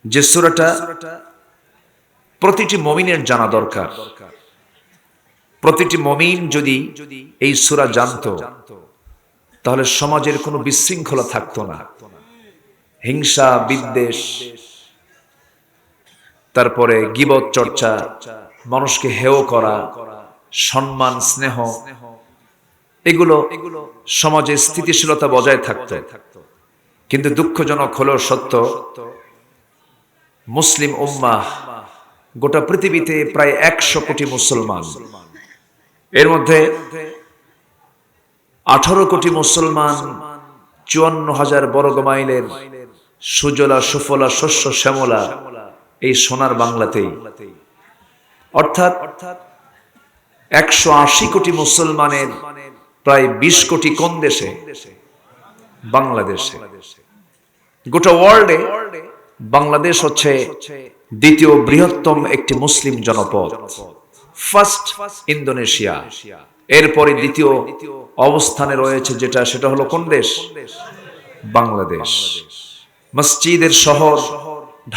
যে সূরাটা প্রতিটি মুমিনের জানা দরকার। প্রতিটি মুমিন যদি এই সূরা জানতো তাহলে সমাজের কোনো বিশৃঙ্খলা থাকতো না। হিংসা, বিদ্বেষ, তারপরে গীবত চর্চা, মানুষকে হেয় করা, সম্মান, স্নেহ, এগুলো সমাজে স্থিতিশীলতা বজায় থাকতো। কিন্তু দুঃখজনক হলেও সত্য, মুসলিম উম্মাহ গোটা পৃথিবীতে প্রায় 100 কোটি মুসলমান, এর মধ্যে 18 কোটি মুসলমান 54,000 বর্গ মাইলের সুজলা সুফলা শস্য শ্যামলা এই সোনার বাংলাতেই, অর্থাৎ 180 কোটি মুসলমানের প্রায় 20 কোটি কোন দেশে? বাংলাদেশে। গোটা ওয়ার্ল্ডে বাংলাদেশ হচ্ছে দ্বিতীয় বৃহত্তম একটি মুসলিম জনপদ, ফার্স্ট ইন্দোনেশিয়া। এরপরে দ্বিতীয় অবস্থানে রয়েছে সেটা হলো কোন দেশ? বাংলাদেশ। মসজিদের শহর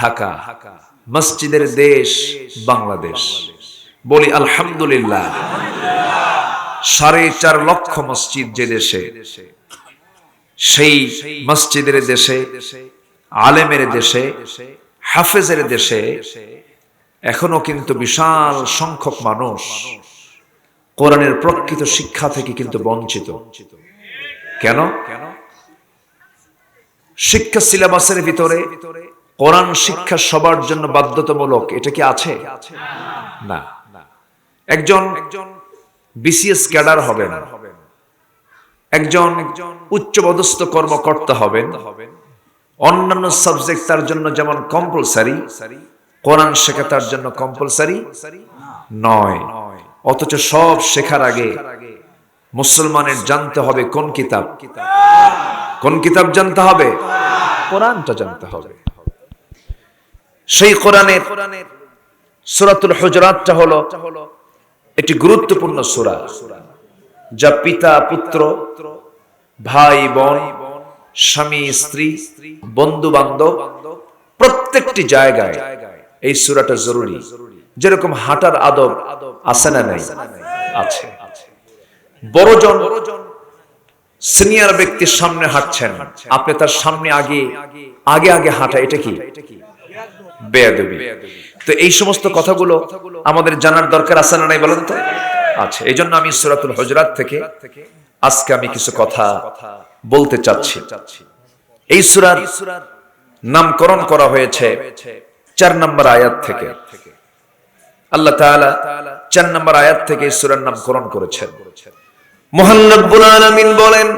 ঢাকা, মসজিদের দেশ বাংলাদেশ। বলি আলহামদুলিল্লাহ। 4.5 লক্ষ মসজিদ যে দেশে, সেই মসজিদের দেশে, আলেমের দেশে, হাফেজের দেশে এখনো কিন্তু বিশাল সংখ্যক মানুষ কোরআনের প্রকৃত শিক্ষা থেকে কিন্তু বঞ্চিত। কেন? শিক্ষা সিলেবাসের ভিতরে কোরআন শিক্ষা সবার জন্য বাধ্যতামূলক, এটা কি আছে? না। একজন বিসিএস ক্যাডার হবেন, একজন উচ্চপদস্থ কর্মকর্তা হবেন, অন্যান্য সাবজেক্ট তার জন্য যেমন কম্পালসারি, কোরআন শেখা তার জন্য কম্পালসারি নয়। অথচ সব শেখার আগে মুসলমানের জানতে হবে কোন কিতাব? কোন কিতাব জানতে হবে? কোরআনটা জানতে হবে। সেই কোরআনের সূরাতুল হুজুরাতটা হলো একটি গুরুত্বপূর্ণ সূরা, যা পিতা পুত্র, ভাই বোন, স্বামী স্ত্রী, বন্ধু বান্ধব প্রত্যেকটি জায়গায় এই সূরাটা জরুরি। যেরকম হাঁটার আদব আছে না নাই? আছে। বড়জন সিনিয়র ব্যক্তির সামনে হাঁটছেন, আপনি তার সামনে আগে আগে হাঁটা, এটা কি বেয়াদবি? তো এই সমস্ত কথাগুলো আমাদের জানার দরকার আছে না নাই বলেন তো? আচ্ছা, এই জন্য আমি সূরাতুল হুজুরাত থেকে আজকে আমি কিছু কথা বলতে চাচ্ছি। এই সূরার নামকরণ করা হয়েছে 4 নম্বর আয়াত থেকে। আল্লাহ তাআলা 4 নম্বর আয়াত থেকে এই সূরার নামকরণ করেছেন। মহান রব্বুল আলামিন বলেন,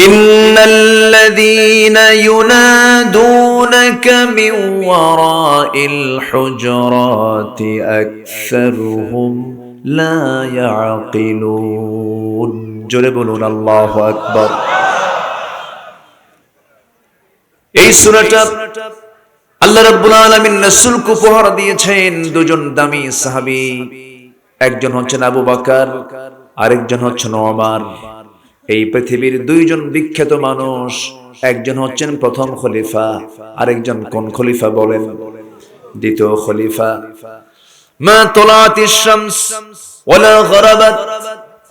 ইন্নাল্লাযীনা ইউনাদুনাকা মিন ওয়ারাইল হুজুরাতি আকসারুহুম লা ইয়াকিলুন। জোরে বলুন আল্লাহু আকবার। এই সূরাটা আল্লাহ রাব্বুল আলামিন রাসূলকে উপহার দিয়েছেন দুজন দামি সাহাবী। একজন হচ্ছেন আবু বকর, আরেকজন হচ্ছেন ওমর। এই পৃথিবীর দুইজন বিখ্যাত মানুষ, একজন হচ্ছেন প্রথম খলিফা, আরেকজন কোন খলিফা বলেন? দ্বিতীয় খলিফা। মা তালাতিশ শামস ওয়ালা গরাবাত,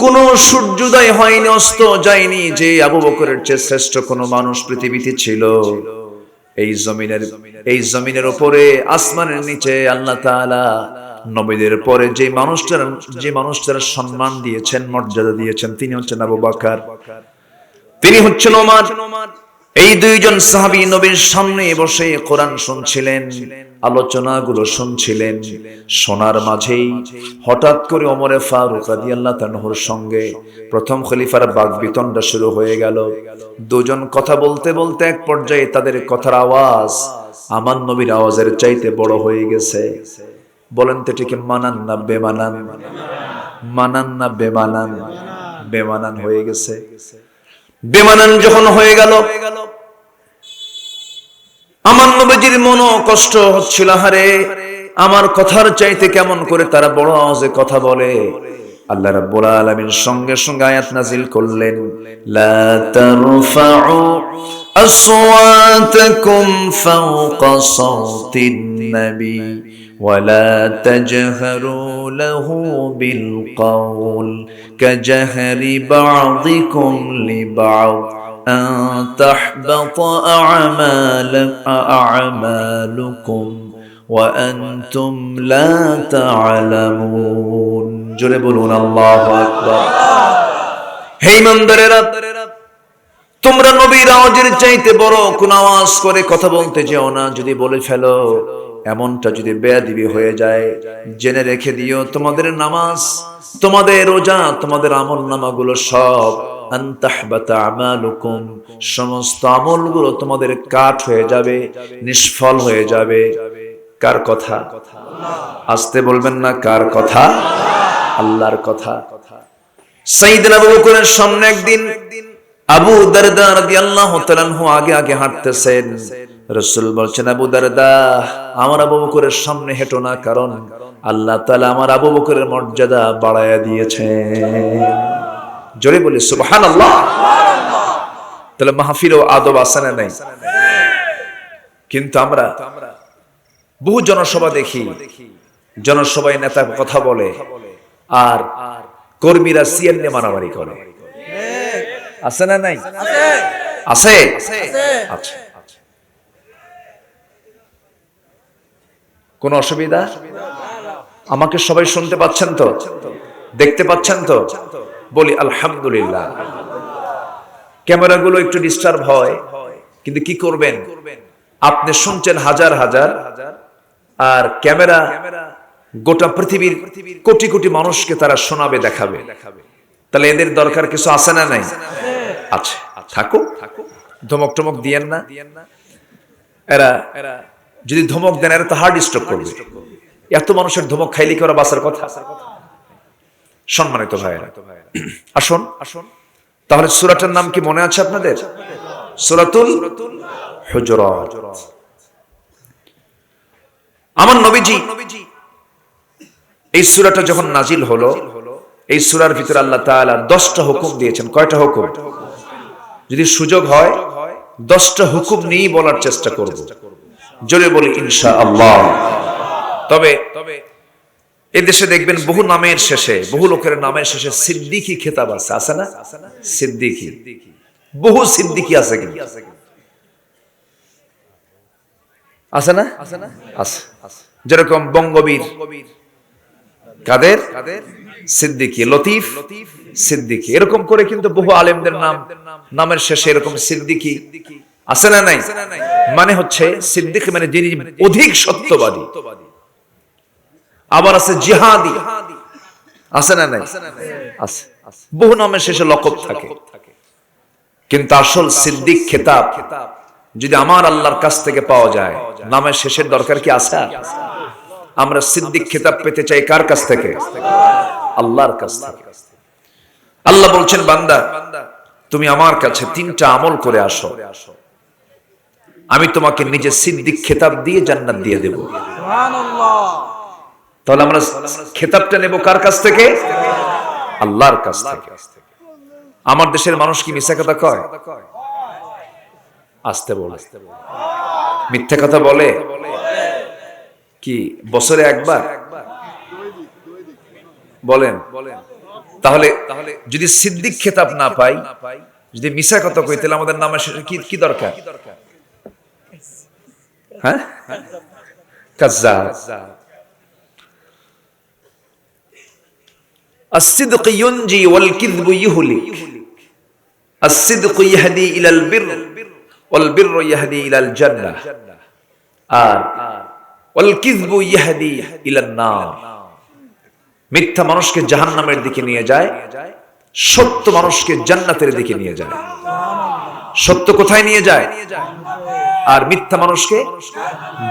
কোন সূর্যোদয় হয়নি, অস্ত যায়নি যে আবু বকরের চেয়ে শ্রেষ্ঠ কোন মানুষ পৃথিবীতে ছিল। এই জমিনের উপরে, আসমানের নিচে আল্লাহ তাআলা নবীদের পরে যে মানুষটার সম্মান দিয়েছেন, মর্যাদা দিয়েছেন, তিনি হচ্ছেন আবু বকর, তিনি হচ্ছেন ওমর। এই দুইজন সাহাবী নবীর সামনে বসে কোরআন শুনছিলেন, আলোচনাগুলো শুনছিলেন। শোনার মাঝেই হঠাৎ করে ওমরে ফারুক রাদিয়াল্লাহু তাআলার সঙ্গে প্রথম খলিফার বাকবিতণ্ডা শুরু হয়ে গেল। দুজন কথা বলতে বলতে এক পর্যায়ে তাদের কথার আওয়াজ আমার নবীর আওয়াজের চাইতে বড় হয়ে গেছে। বলেন তো ঠিক মানান না বেমানান? মানান না বেমানান? বেমানান হয়ে গেছে। বেমানান যখন হয়ে গেল, আমার নবীজির মন কষ্ট হচ্ছিল, হারে আমার কথার চাইতে কেমন করে তারা বড় আওয়াজে কথা বলে। আল্লাহ রাব্বুল আলামিন সঙ্গে সঙ্গে আয়াত নাযিল করলেন, লা তারফাউ আসওয়াতাকুম ফাওকা সাওতিন নবী ওয়ালা তাজহারু লাহু বিল কওল কাজহরি বা'দিকুম লিবা'দ আন তাহবাতা আ'মালুকুম ওয়া আনতুম লা তা'লামুন। জোরে বলুন আল্লাহু আকবার। হে ইমানদারেরা, তোমরা নবীর আওয়াজের চাইতে বড় কোন আওয়াজ করে কথা বলতে যেও না। যদি বলে ফেলো, এমনটা যদি বেয়াদবি হয়ে যায়, জেনে রেখে দিও তোমাদের নামাজ, তোমাদের রোজা, তোমাদের আমলনামাগুলো সব আনতাহবাতা আমালুকুম, সমস্ত আমলগুলো তোমাদের কাট হয়ে যাবে, নিষ্ফল হয়ে যাবে। কার কথা? আসতে বলবেন না, কার কথা? আল্লাহর কথা। সাইয়েদনা আবু বকরের সামনে একদিন আবু দারদা রাদিয়াল্লাহু তাআলা আনহু আগে আগে হাঁটতেছেন। রাসূল বলছেন, আবু দারদা, আমার আবু বকরের সামনে হেঁটো না, কারণ আল্লাহ তাআলা আমার আবু বকরের মর্যাদা বাড়ায়া দিয়েছেন। জোরে বলি সুবহানাল্লাহ। তাহলে মাহফিলেও আদব আছে না নাই? কিন্তু আমরা বহু জনসভা দেখি, জনসভায় নেতা কথা বলে আর কর্মীরা সিএন নিয়ে মারামারি করে। আছে না নাই? আছে। আচ্ছা, কোন অসুবিধা? আমাকে সবাই শুনতে পাচ্ছেন তো? দেখতে পাচ্ছেন তো? বলি আলহামদুলিল্লাহ। ক্যামেরাগুলো একটু ডিস্টার্ব হয়, কিন্তু কি করবেন, আপনি শুনছেন হাজার হাজার, আর ক্যামেরা গোটা পৃথিবীর কোটি কোটি মানুষকে তারা শোনাবে, দেখাবে। তাহলে এদের দরকার কিছু আছে না নাই? আচ্ছা, থাকুক। ধমক টমক দিয়েন না। এরা যদি ধমক দেন, এরা তো হার্ট স্ট্রোক করবে। এত মানুষের ধমক খাইলে কি ওরা বাঁচার কথা? সম্মানিত ভাইয়েরা, আসুন। তাহলে সূরাটার নাম কি মনে আছে আপনাদের? সূরাতুল হুজুরাত। আমার নবীজি এই সূরাটা যখন নাজিল হলো, এই সূরার ভিতরে আল্লাহ তাআলা 10টা হুকুম দিয়েছেন। কয়টা হুকুম? যদি সুযোগ হয় 10টা হুকুম নিয়ে বলার চেষ্টা করব। জোরে বলি ইনশাআল্লাহ। তবে এদেশে দেখবেন বহু নামের শেষে, বহু লোকের নামের শেষে সিদ্দিকী খেতাব আছে। আছে না? সিদ্দিকী, বহু সিদ্দিকী আছে কি? আছে না? আছে। যেরকম বঙ্গবীর কাদের সিদ্দিকী, লতিফ সিদ্দিকী, এরকম করে কিন্তু বহু আলেমদের নামের শেষে এরকম সিদ্দিকী আছে না নাই? মানে হচ্ছে সিদ্দিক মানে যিনি অধিক সত্যবাদী। আবার আছে জিহাদি, আছে না নাই? আছে। বহু নামের শেষে লকব থাকে, কিন্তু আসল সিদ্দিক খেতাব যদি আমার আল্লাহর কাছ থেকে পাওয়া যায়, নামের শেষের দরকার কি আছে? আমরা সিদ্দিক খেতাব পেতে চাই কার কাছ থেকে? আল্লাহর কাছ থেকে। আল্লাহ বলছেন, বান্দা তুমি আমার কাছে 3টা আমল করে আসো, আমি তোমাকে নিজে সিদ্দিক খেতাব দিয়ে জান্নাত দিয়ে দেব। সুবহানাল্লাহ। তাহলে আমরা খেতাবটা নেব কার কাছ থেকে? আল্লাহর কাছ থেকে। আমার দেশের মানুষ কি মিথ্যা কথা কয়? আসতে বলে মিথ্যা কথা বলে কি? বছরে একবার বলেন। তাহলে যদি সিদ্দিক খেতাব না পাই, যদি মিথ্যা কথা কই, তাহলে আমাদের নামের শেষে কি দরকার? হ্যাঁ, কাজ্জাব। الصدق ينجي والكذب يهلك الصدق يهدي إلى البر والبر يهدي إلى الجنة والكذب يهدي إلى النار। মিথ্যা মানুষকে জাহান্নামের দিকে নিয়ে যায়, সত্য মানুষকে জান্নাতের দিকে নিয়ে যায়। সত্য কোথায় নিয়ে যায়? আর মিথ্যা মানুষকে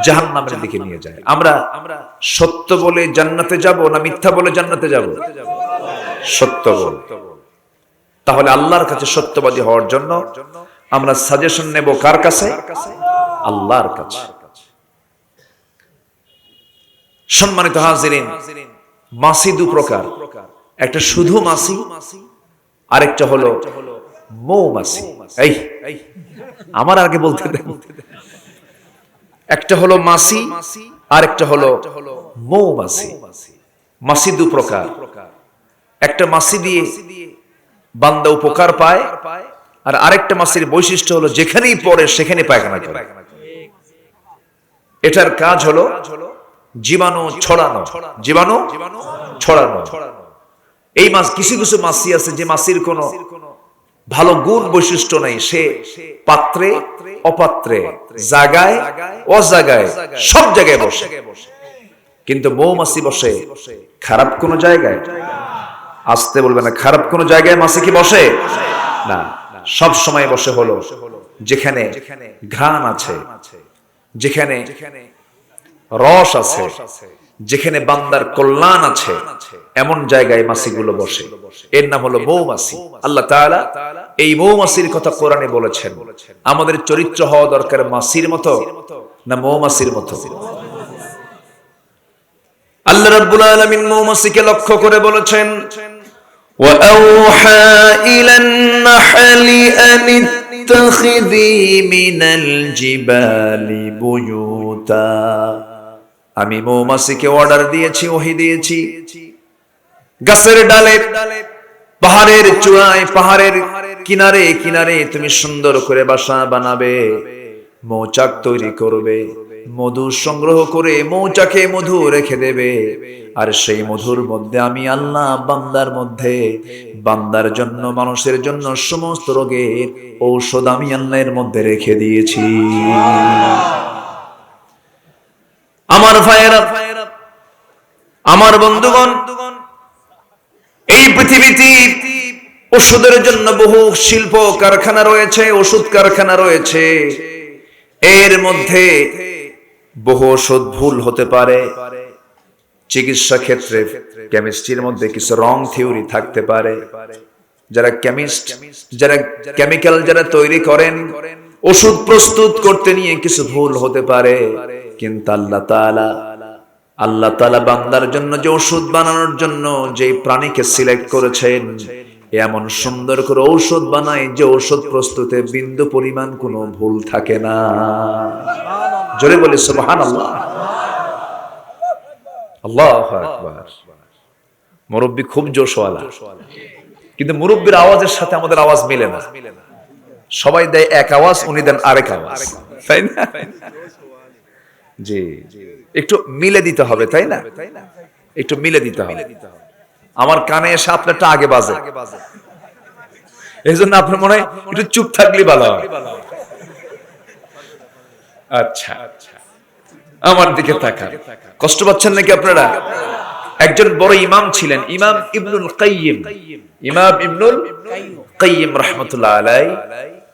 জাহান্নামের দিকে নিয়ে যায়। আমরা সত্য বলে জান্নাতে যাব না মিথ্যা বলে জান্নাতে যাব? সত্য বলে। তাহলে আল্লাহর কাছে সত্যবাদী হওয়ার জন্য আমরা সাজেশন নেব কার কাছে? আল্লাহর কাছে। সম্মানিত হাজিরিন, মাসি 2 প্রকার। একটা শুধু মাছি, আরেকটা হলো মৌমাছি। এই আমার আগে বলতে দেন। একটা হলো মাছি, আরেকটা হলো মৌমাছি। মাছি দু প্রকার। একটা মাছি দিয়ে বান্দা উপকার পায়, আর আরেকটা মাছির বৈশিষ্ট্য হলো যেখানেই পড়ে সেখানে পায়খানা করে। এটার কাজ হলো জীবাণু ছড়ানো, জীবাণু ছড়ানো। এই মাছ, কিছু কিছু মাছি আছে যে মাছির কোনো ভালো গুণ বৈশিষ্ট্য নাই, সে পাত্রে অপাত্রে, জায়গায় অজায়গায়, সব জায়গায় বসে। কিন্তু মৌমাছি বসে খারাপ কোন জায়গায়? আসতে বলবে না। খারাপ কোন জায়গায় মাছি কি বসে? না, সব সময় বসে হলো যেখানে ঘ্রাণ আছে, যেখানে রস আছে, যেখানে বান্দার কল্যাণ আছে, এমন জায়গায় মাছিগুলো বসে। এর নাম হলো মৌমাছি। আল্লাহ তাআলা এই মৌমাছির কথা কোরআনে বলেছেন। আমাদের চরিত্র হওয়া দরকার মাছির মতো না মৌমাছির মতো? আল্লাহ রাব্বুল আলামিন মৌমাছিকে লক্ষ্য করে বলেছেন, ওয়াআউহা ইলান নাহলি আন ইত্তাখিযি মিনাল জিবালি বুয়ুতা। আমি মৌমাছিকে অর্ডার দিয়েছি, ওহী দিয়েছি, গাছের ডালে, পাহাড়ের চূড়ায়, পাহাড়ের কিনারে কিনারে তুমি সুন্দর করে বাসা বানাবে, মৌচাক তৈরি করবে, মধু সংগ্রহ করে মৌচাকে মধু রেখে দেবে। আর সেই মধুর মধ্যে আমি আল্লাহ বান্দার মধ্যে, বান্দার জন্য, মানুষের জন্য সমস্ত রোগের ঔষধ আমি আল্লাহর মধ্যে রেখে দিয়েছি। আমার ভাইয়েরা, আমার বন্ধুগণ, এই পৃথিবীতে ওষুধের জন্য বহু শিল্প কারখানা রয়েছে, ওষুধ কারখানা রয়েছে। এর মধ্যে বহু ওষুধ ভুল হতে পারে। চিকিৎসা ক্ষেত্রে কেমিস্ট্রির মধ্যে কিছু রং থিওরি থাকতে পারে। যারা কেমিস্ট, যারা কেমিক্যাল যারা তৈরি করেন, ওষুধ প্রস্তুত করতে নিয়ে কিছু ভুল হতে পারে। কিন্তু আল্লাহ তাআলা বান্দার জন্য যে ওষুধ বানানোর জন্য যে প্রাণীকে সিলেক্ট করেছেন, এমন সুন্দর করে ঔষধ বানায় যে ঔষধ প্রস্তুতে বিন্দু পরিমাণ কোনো ভুল থাকে না। জোরে বলি সুবহানাল্লাহ। আল্লাহু আকবার। মুরব্বি খুব জোশওয়ালা, কিন্তু মুরব্বির আওয়াজের সাথে আমাদের আওয়াজ মিলে না। সবাই দেয় এক আওয়াজ, উনি দেন আরেক আওয়াজ, তাই না? জি, একটু মিলে দিতে হবে, তাই না? একটু মিলে দিতে হবে। আমার কানে এসে আপনারটা আগে বাজে, এই জন্য আপনার মনে হয় একটু চুপ থাকলে ভালো হয়। আচ্ছা, আমার দিকে তাকান। কষ্ট পাচ্ছেন নাকি আপনারা? একজন বড় ইমাম ছিলেন, ইমাম ইবনুল কাইয়িম, ইমাম ইবনুল কাইয়িম রাহমাতুল্লাহ আলাইহি।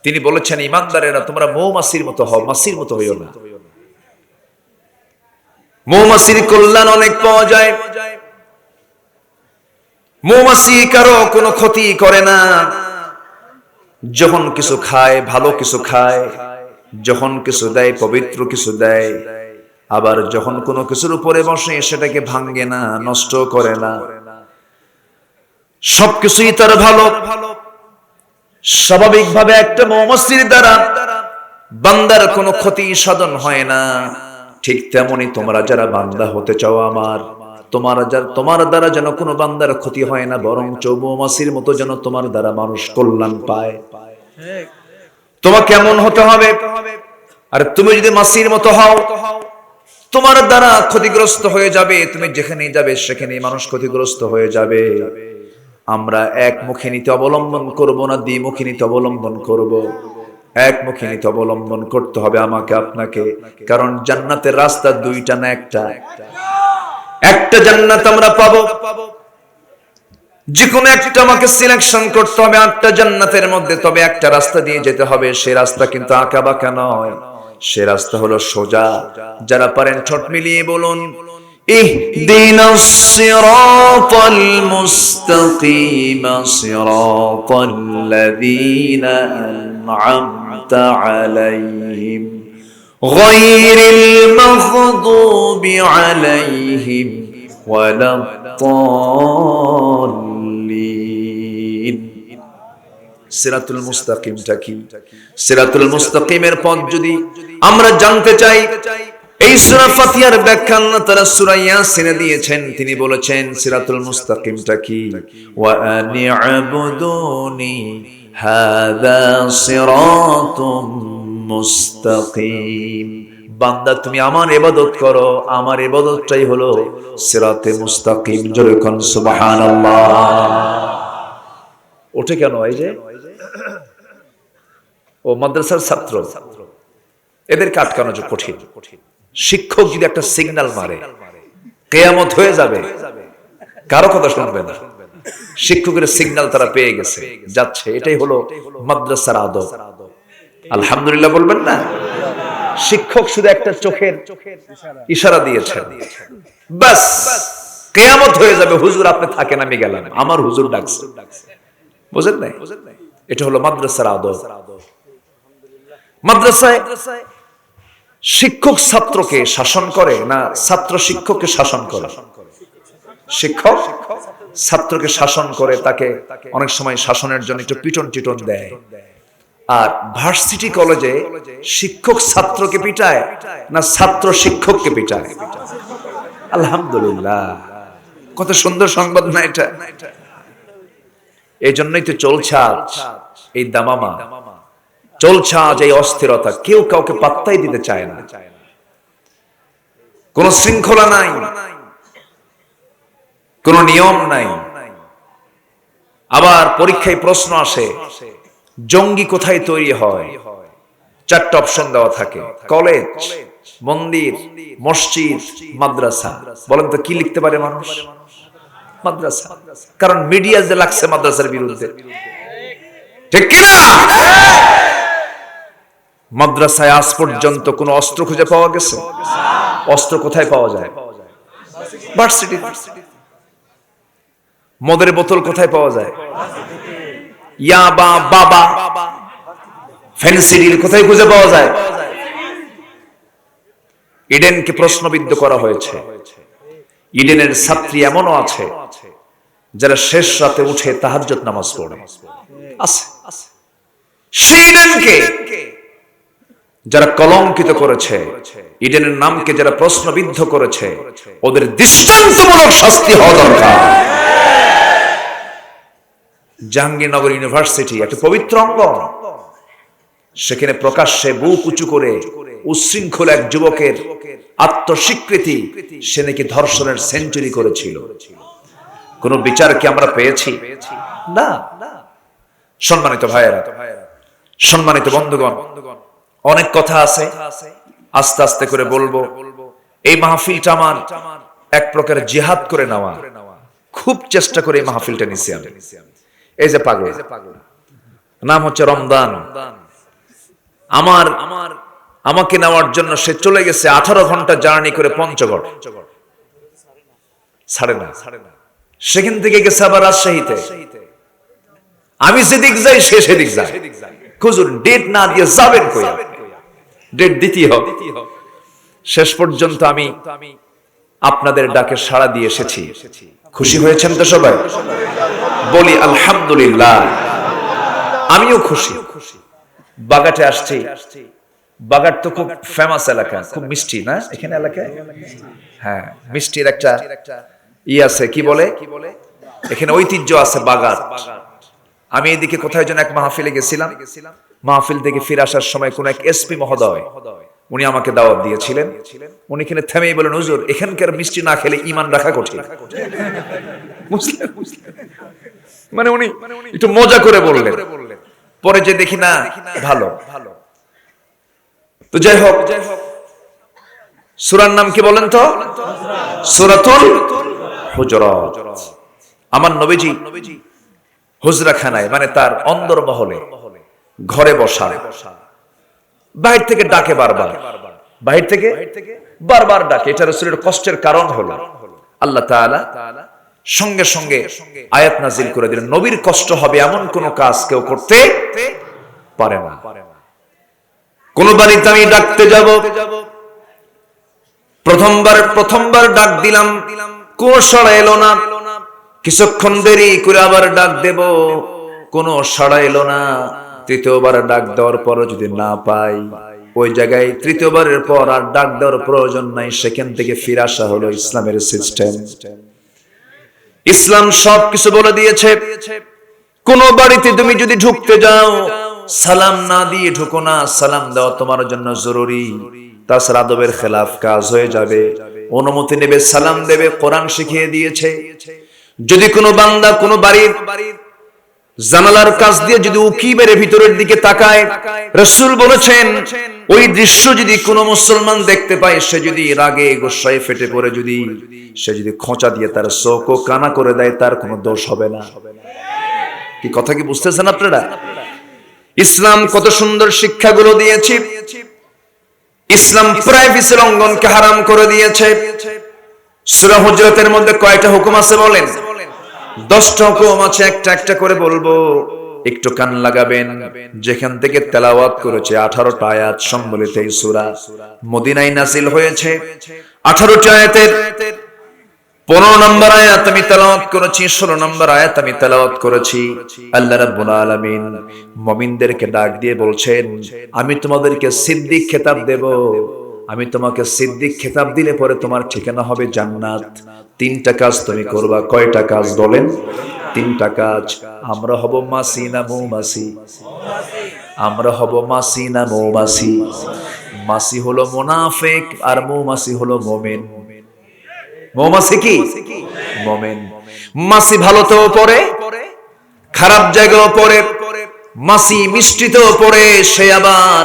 তিনি বলেছেন, ইমানদারেরা তোমরা মৌমাছির মতো হও, মাছির মতো হইও না। মৌমাছির কল্যাণ অনেক পাওয়া যায়। মৌমাছি কারো কোনো ক্ষতি করে না। যখন কিছু খায়, ভালো কিছু খায়, যখন কিছু দেয়, পবিত্র কিছু দেয়। আবার যখন কোনো কিছুর উপরে বসে, সেটাকে ভাঙে না, নষ্ট করে না, সবকিছুই তার ভালো। স্বাভাবিকভাবে একটা মৌমাছির দ্বারা বান্দার কোনো ক্ষতি সাধন হয় না। ঠিক তেমনি তোমরা যারা বান্দা হতে চাও আমার, তোমার দ্বারা যেন কোনো বান্দার ক্ষতি হয় না, বরং মৌমাছির মতো যেন তোমার দ্বারা মানুষ কল্যাণ পায়। তোমাকে কেমন হতে হবে? আর তুমি যদি মাছির মতো হও, তোমার দ্বারা ক্ষতিগ্রস্ত হয়ে যাবে। তুমি যেখানেই যাবে সেখানেই মানুষ ক্ষতিগ্রস্ত হয়ে যাবে। আমরা একমুখী নীতি অবলম্বন করব না দ্বিমুখী নীতি অবলম্বন করব? একমুখী নীতি অবলম্বন করতে হবে আমাকে আপনাকে। কারণ জান্নাতের রাস্তা দুইটা না একটা? একটা জান্নাত আমরা পাবো, যে কোনো একটা আমাকে সিলেকশন করতে হবে 8টা জান্নাতের মধ্যে। তবে একটা রাস্তা দিয়ে যেতে হবে, সে রাস্তা কিন্তু আঁকা বাঁকা নয়, সে রাস্তা হলো সোজা। যারা পারেন ঠোঁট মিলিয়ে বলুন, ইহদিনাস সিরাতাল মুস্তাকিম সিরাতাল্লাযীনা আন'আমতা আলাইহিম গায়রিল মাগদুবি আলাইহিম ولا الضالين সিরাতুল মুস্তাকিমটা কি? সিরাতুল মুস্তাকিমের পথ যদি আমরা জানতে চাই, এই সূরা ফাতিহার ব্যাখ্যা আল্লাহ তাআলা সূরা ইয়াসিনে দিয়েছেন। তিনি বলেছেন সিরাতুল মুস্তাকিমটা কি? ওয়া আনি'বুদুনি হাযা সিরাতুম মুস্তাকিম। বান্দা তুমি আমার ইবাদত করো, আমার ইবাদতটাই হলো সিরাতে মুস্তাকিম। জোরে কোন সুবহানাল্লাহ। ওঠে কেন? এই যে ও মাদ্রাসার ছাত্র, এদেরকে আটকানো যে কঠিন। শিক্ষক যদি একটা সিগন্যাল মারে কিয়ামত হয়ে যাবে, কারো কথা শুনবে না। শিক্ষকের সিগন্যাল তারা পেয়ে গেছে, যাচ্ছে। এটাই হলো মাদ্রাসার আদব। আলহামদুলিল্লাহ বলবেন না? শিক্ষক শুধু একটা চোখের ইশারা দিয়েছে, বাস কিয়ামত হয়ে যাবে। হুজুর আপনি থাকেন, আমি গেলাম, আমার হুজুর ডাকছে। বুঝেন নাই? এটা হলো মাদ্রাসার আদব। মাদ্রাসায় শিক্ষক ছাত্রকে শাসন করে না ছাত্র শিক্ষককে শাসন করে? শিক্ষক ছাত্রকে শাসন করে, তাকে অনেক সময় শাসনের জন্য একটু পিটন টিটন দেয়। আর ভার্সিটি কলেজে শিক্ষক ছাত্রকে পিটায় না ছাত্র শিক্ষককে পিটায়? আলহামদুলিল্লাহ, কত সুন্দর সংবাদ না এটা? এই জন্যই তো চলছে আজ এই দামামা, চলছে আজ এই অস্থিরতা। কেউ কাউকে পাত্তাই দিতে চায় না, কোন শৃঙ্খলা নাই, কোন নিয়ম নাই। আবার পরীক্ষায় প্রশ্ন আসে, জঙ্গি কোথায় তৈরি হয়? 4টা অপশন দেওয়া থাকে, কলেজ, মন্দির, মসজিদ, মাদ্রাসা। বলেন তো কি লিখতে পারে মানুষ? মাদ্রাসা। কারণ মিডিয়া যে লাগছে মাদ্রাসার বিরুদ্ধে, ঠিক কিনা? মাদ্রাসায় আজ পর্যন্ত কোন অস্ত্র খুঁজে পাওয়া গেছে? অস্ত্র কোথায় পাওয়া যায়? ভার্সিটি। মদের বোতল কোথায় পাওয়া যায়? ইয়াবা, বাবা, ফেন্সিডিল কোথায় খুঁজে পাওয়া যায়? ইডেনকে প্রশ্নবিদ্ধ করা হয়েছে। ইডেনের ছাত্রী এমনও আছে যারা শেষ রাতে উঠে তাহাজ্জুদ নামাজ পড়ে। আছে। সেই ইডেনকে যারা কলঙ্কিত করেছে, ইডেনের নামকে যারা প্রশ্নবিদ্ধ করেছে, ওদের দৃষ্টান্তমূলক শাস্তি হওয়া দরকার। জাহাঙ্গীরনগর ইউনিভার্সিটি একটা পবিত্র অঙ্গন, সেখানে প্রকাশ্যে বুক উঁচু করে উচ্ছৃঙ্খল এক যুবকের আত্মস্বীকৃতি, সে নাকি ধর্ষণের সেঞ্চুরি করেছিল। কোন বিচার কি আমরা পেয়েছি? না। সম্মানিত ভাইয়েরা, সম্মানিত বন্ধুগণ, অনেক কথা আছে, আস্তে আস্তে করে বলবো। এই মাহফিলটা আমার এক প্রকার জিহাদ করে নেওয়া, খুব চেষ্টা করে এই মাহফিলটা নিছি আমি। এই যে পাগল, নাম হচ্ছে রমদান, আমাকে নেওয়ার জন্য সে চলে গেছে 18 ঘন্টা জার্নি করে পঞ্চগড়। ছাড়ে না। সেখান থেকে গেছে আবার রাজশাহীতে। আমি সেদিক যাই, সে সেদিক যায়। হুজুর ডেট না দিয়ে যাবেন কই? ডেট দিতেই হবে। শেষ পর্যন্ত আমি আপনাদের ডাকে সাড়া দিয়ে এসেছি। খুশি হয়েছেন তো সবাই? বলি আলহামদুলিল্লাহ। আমিও খুশি। বাগাটে আসছি। বাগাট তো খুব ফেমাস এলাকা, খুব মিষ্টি না এখানে এলাকায়? হ্যাঁ, মিষ্টির একটা আছে, কি বলে, এখানে ঐতিহ্য আছে বাগাট। আমি এদিকে কোথায় যেন এক মাহফিলে গেছিলাম। মাহফিল থেকে ফিরে আসার সময় কোন এক এসপি মহোদয়, উনি আমাকে দাওয়াত দিয়েছিলেন। উনি এখানে থেমেই বলেন, হুজুর এখানকার মিষ্টি না খেলে ঈমান রাখা কঠিন। মানে উনি একটু মজা করে বললেন, পরে যে দেখি না ভালো। তো যাই হোক, সূরার নাম কি বলেন তো? সূরাতুল হুজুরাত। আমার নবীজি হুজরাখানায়, মানে তার অন্দরমহলে, ঘরে বসা, বাহির থেকে ডাকে বারবার, বাহির থেকে বারবার ডাকে। এটা রাসূলের কষ্টের কারণ হলো আল্লাহ তাআলা সঙ্গে সঙ্গে আয়াত নাজিল করে দিলেন, নবীর কষ্ট হবে এমন কোন কাজ কেউ করতে পারে না। কোন বাড়িতে আমি ডাকতে যাব, প্রথমবার ডাক দিলাম, কোন সাড়া এলো না। কিছুক্ষণ দেরি করে আবার ডাক দেব, কোন সাড়া এলো না। তৃতীয়বার ডাক দেওয়ার পর যদি না পাই, ওই জায়গায় তৃতীয়বারের পর আর ডাক দেওয়ার প্রয়োজন নাই, সেখান থেকে ফিরে আসা হলো ইসলামের সিস্টেম। ইসলাম সবকিছু বলে দিয়েছে। কোন বাড়িতে তুমি যদি ঢুকতে যাও, সালাম না দিয়ে ঢুকো না, সালাম দেওয়া তোমার জন্য জরুরি। তাছাড়া আদবের খেলাফ কাজ হয়ে যাবে। অনুমতি নেবে, সালাম দেবে, কোরআন শিখিয়ে দিয়েছে। যদি কোনো বান্দা কোনো বাড়ির জানালার কাছ দিয়ে যদি উকি মেরে ভিতরের দিকে তাকায়, রাসূল বলেছেন ওই দৃশ্য যদি কোনো মুসলমান দেখতে পায়, সে যদি রাগে গোসায় ফেটে পড়ে যদি সে যদি খোঁচা দিয়ে তার চোখ ও কানা করে দেয়, তার কোনো দোষ হবে না। কি কথা কি বুঝতেছেন আপনারা? ইসলাম কত সুন্দর শিক্ষাগুলো দিয়েছে। ইসলাম প্রাইভেসি লঙ্ঘনকে হারাম করে দিয়েছে। সূরা হুজরাতের মধ্যে কয়টা হুকুম আছে বলেন? 10টা হুকুম আছে, একটা একটা করে বলবো, একটু কান লাগাবেন। যেখান থেকে তেলাওয়াত করেছে 18টা আয়াত সম্বলিত এই সূরা মদিনায় নাযিল হয়েছে। 18টি আয়াতের 15 নম্বর আয়াত আমি তেলাওয়াত করেছি, 16 নম্বর আয়াত আমি তেলাওয়াত করেছি। আল্লাহ রাব্বুল আলামিন মুমিনদেরকে ডাক দিয়ে বলছেন, আমি তোমাদেরকে সিদ্দিক খেতাব দেব। আমি তোমাকে সিদ্দিক খেতাব দিলে পরে তোমার ঠিকানা হবে জান্নাত। 3টা কাজ তুমি করবা। কয়টা কাজ বলেন? 3টা কাজ। আমরা হব মাসি না মৌমাছি? আমরা হব মাসি না মৌমাছি? মাসি হলো মুনাফিক আর মৌমাছি হলো মুমিন। মৌমাছি কি? মুমিন। মাছি ভালোতেও পড়ে, খারাপ জায়গাও পড়ে। মাছি মিষ্টিতেও পড়ে, সে আবার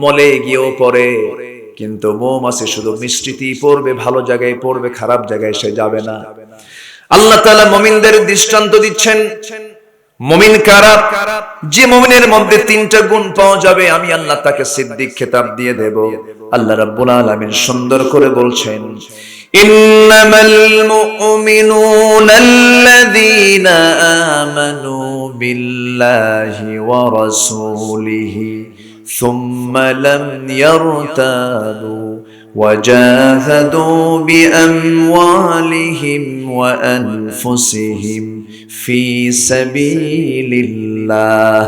মলে গিয়েও পড়ে। কিন্তু মৌমাছি শুধু মিষ্টিতেই পড়বে, ভালো জায়গায় পড়বে, খারাপ জায়গায় সে যাবে না। আল্লাহ তাআলা মুমিনদের দৃষ্টান্ত দিচ্ছেন। মুমিন কারা? যে মুমিনের মধ্যে 3টা গুণ পাওয়া যাবে, আমি আল্লাহ তাকে সিদ্দিক খেতাব দিয়ে দেব। আল্লাহ রাব্বুল আলামিন সুন্দর করে বলছেন, ইন্নামাল মুমিনুনা আল্লাযীনা আমানু বিল্লাহি ওয়া রাসূলিহি সুম্মা লাম ইয়ারতাবু وجاهدوا بأموالهم وأنفسهم في سبيل الله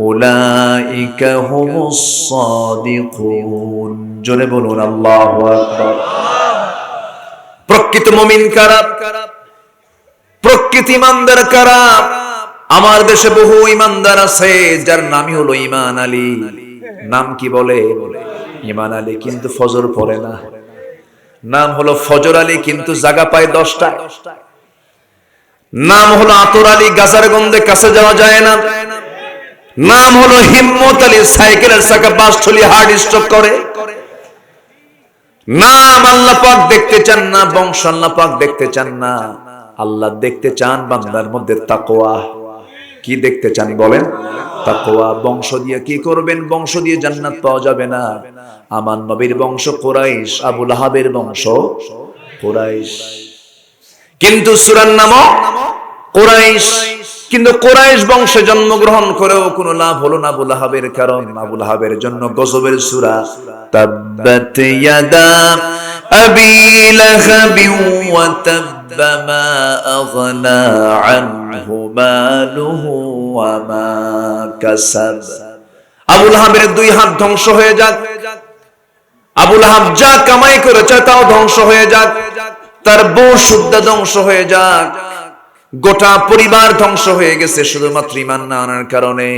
أولئك هم الصادقون জোরে বলুন আল্লাহু আকবার। প্রকৃত মুমিন কারা? প্রকৃত ইমানদার কারা? আমার দেশে বহু ইমানদার আছে যার নামই হলো ঈমান আলী। নাম কি বলে? ঈমান আলী, কিন্তু ফজর পড়ে না। নাম হলো ফজর আলী, কিন্তু জায়গা পায় 10টায়। নাম হলো আতর আলী, গাজার গন্ধে কাছে যাওয়া যায় না। নাম হলো হিম্মত আলী, সাইকেলের চাকা বাসঠলি হার্ট স্ট্রোক করে। নাম আল্লাহ পাক দেখতে চান না, বংশ আল্লাহ পাক দেখতে চান না। আল্লাহ দেখতে চান বান্দার মধ্যে তাকওয়া। কি দেখতে চান বলেন? তাকওয়া। বংশ দিয়ে কি করবেন? বংশ দিয়ে জান্নাত পাওয়া যাবে না। আমার নবীর বংশ কুরাইশ, আবু লাহাবের বংশ কুরাইশ, কিন্তু সূরার নামও কুরাইশ। কিন্তু কুরাইশ বংশে জন্মগ্রহণ করেও কোনো লাভ হলো না আবু লাহাবের, কারণ আবু লাহাবের জন্য গজবের সূরা তাব্বাত ইয়াদা আবি লাহাবি ওয়া তাব্বা মা আগনা আনহু মালুহু ওয়া মা কাসাব। আবু লাহাবের 2 হাত ধ্বংস হয়ে যাক। আবু লাহাব যা কামাই করেছে তাও ধ্বংস হয়ে যাক। তার বউ সুদ্ধা ধ্বংস হয়ে যাক। গোটা পরিবার ধ্বংস হয়ে গেছে শুধুমাত্র ঈমান না আনার কারণে।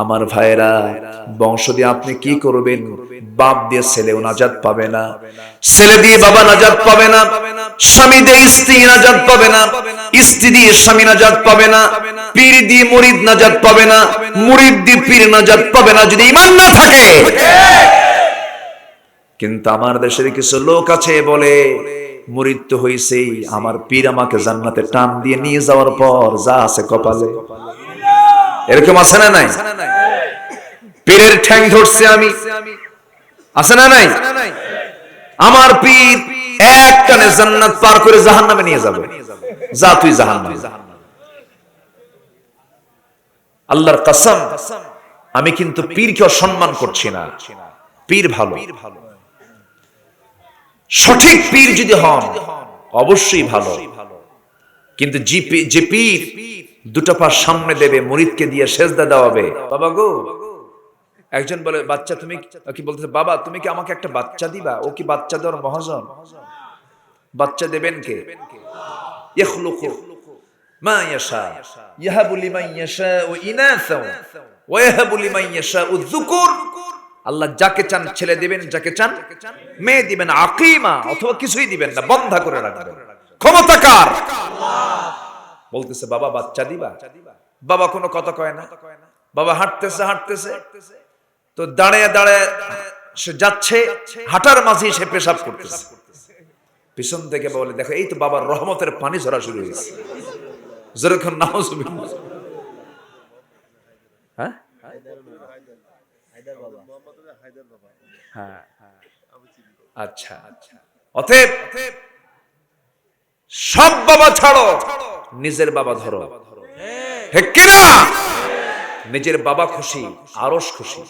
আমার ভাইরা, বংশ দিয়ে আপনি কি করবেন? বাপ দিয়ে ছেলেও নাজাত পাবে না, ছেলে দিয়ে বাবা নাজাত পাবে না, স্বামী দিয়ে স্ত্রী নাজাত পাবে না, স্ত্রী দিয়ে স্বামী নাজাত পাবে না, পীর দিয়ে মুরিদ নাজাত পাবে না, মুরিদ দিয়ে পীর নাজাত পাবে না যদি ঈমান না থাকে। কিন্তু আমার দেশের কিছু লোক আছে বলে, মুরিদ তো হইছেই, আমার পীর আমাকে জান্নাতে টান দিয়ে নিয়ে যাওয়ার পর যা আছে কপালে। এরকম আছে না নাই? পীরের ঠ্যাং ধরছে আমি, আছে না নাই? আমার পীর এক টানে জান্নাত পার করে জাহান্নামে নিয়ে যাবে। যা তুই জাহান্নামে। আল্লাহর কসম, আমি কিন্তু পীরকে অসম্মান করছি না। পীর ভালো, সঠিক পীর যদি হন অবশ্যই ভালো, কিন্তু যে পীর দুটো পা সামনে দেবে, মুরিদকে দিয়ে সেজদা দেওয়াবে, বাবা গো, একজন বলে বাচ্চা তুমি কি বলতেছে, বাবা তুমি কি আমাকে একটা বাচ্চা দিবা? ও কি বাচ্চা দেওয়ার মহাজন? বাচ্চা দেবেন কে? ইখলুকু মা ইয়াশা ইয়াহাবু লিমান ইয়াশাউ ইনাসা ওয়া ইয়াহাবু লিমান ইয়াশাউ যুকুর। আল্লাহ যাকে চান ছেলে দিবেন, যাকে চান মেয়ে দিবেন। আকিমা, অথবা কিছুই দিবেন না, বন্ধা করে রাখবেন। ক্ষমতা কার? বলতেছে বাবা বাচ্চা দিবা? বাবা কোনো কথা কয় না। বাবা হাঁটতেছে তো দাঁড়িয়ে দাঁড়িয়ে সে যাচ্ছে, হাঁটার মাঝে সে পেশাব করতেছে। পিছন থেকে বলে দেখো এই তো বাবার রহমতের পানি ঝরা শুরু হয়েছে। যেরকম নাউজুবিল্লাহ। হ্যাঁ আচ্ছা, অতএব সব বাবা ছাড়ো, নিজের বাবা ধরো। ঠিক কিনা? নিজের বাবা খুশি, আরশ খুশি।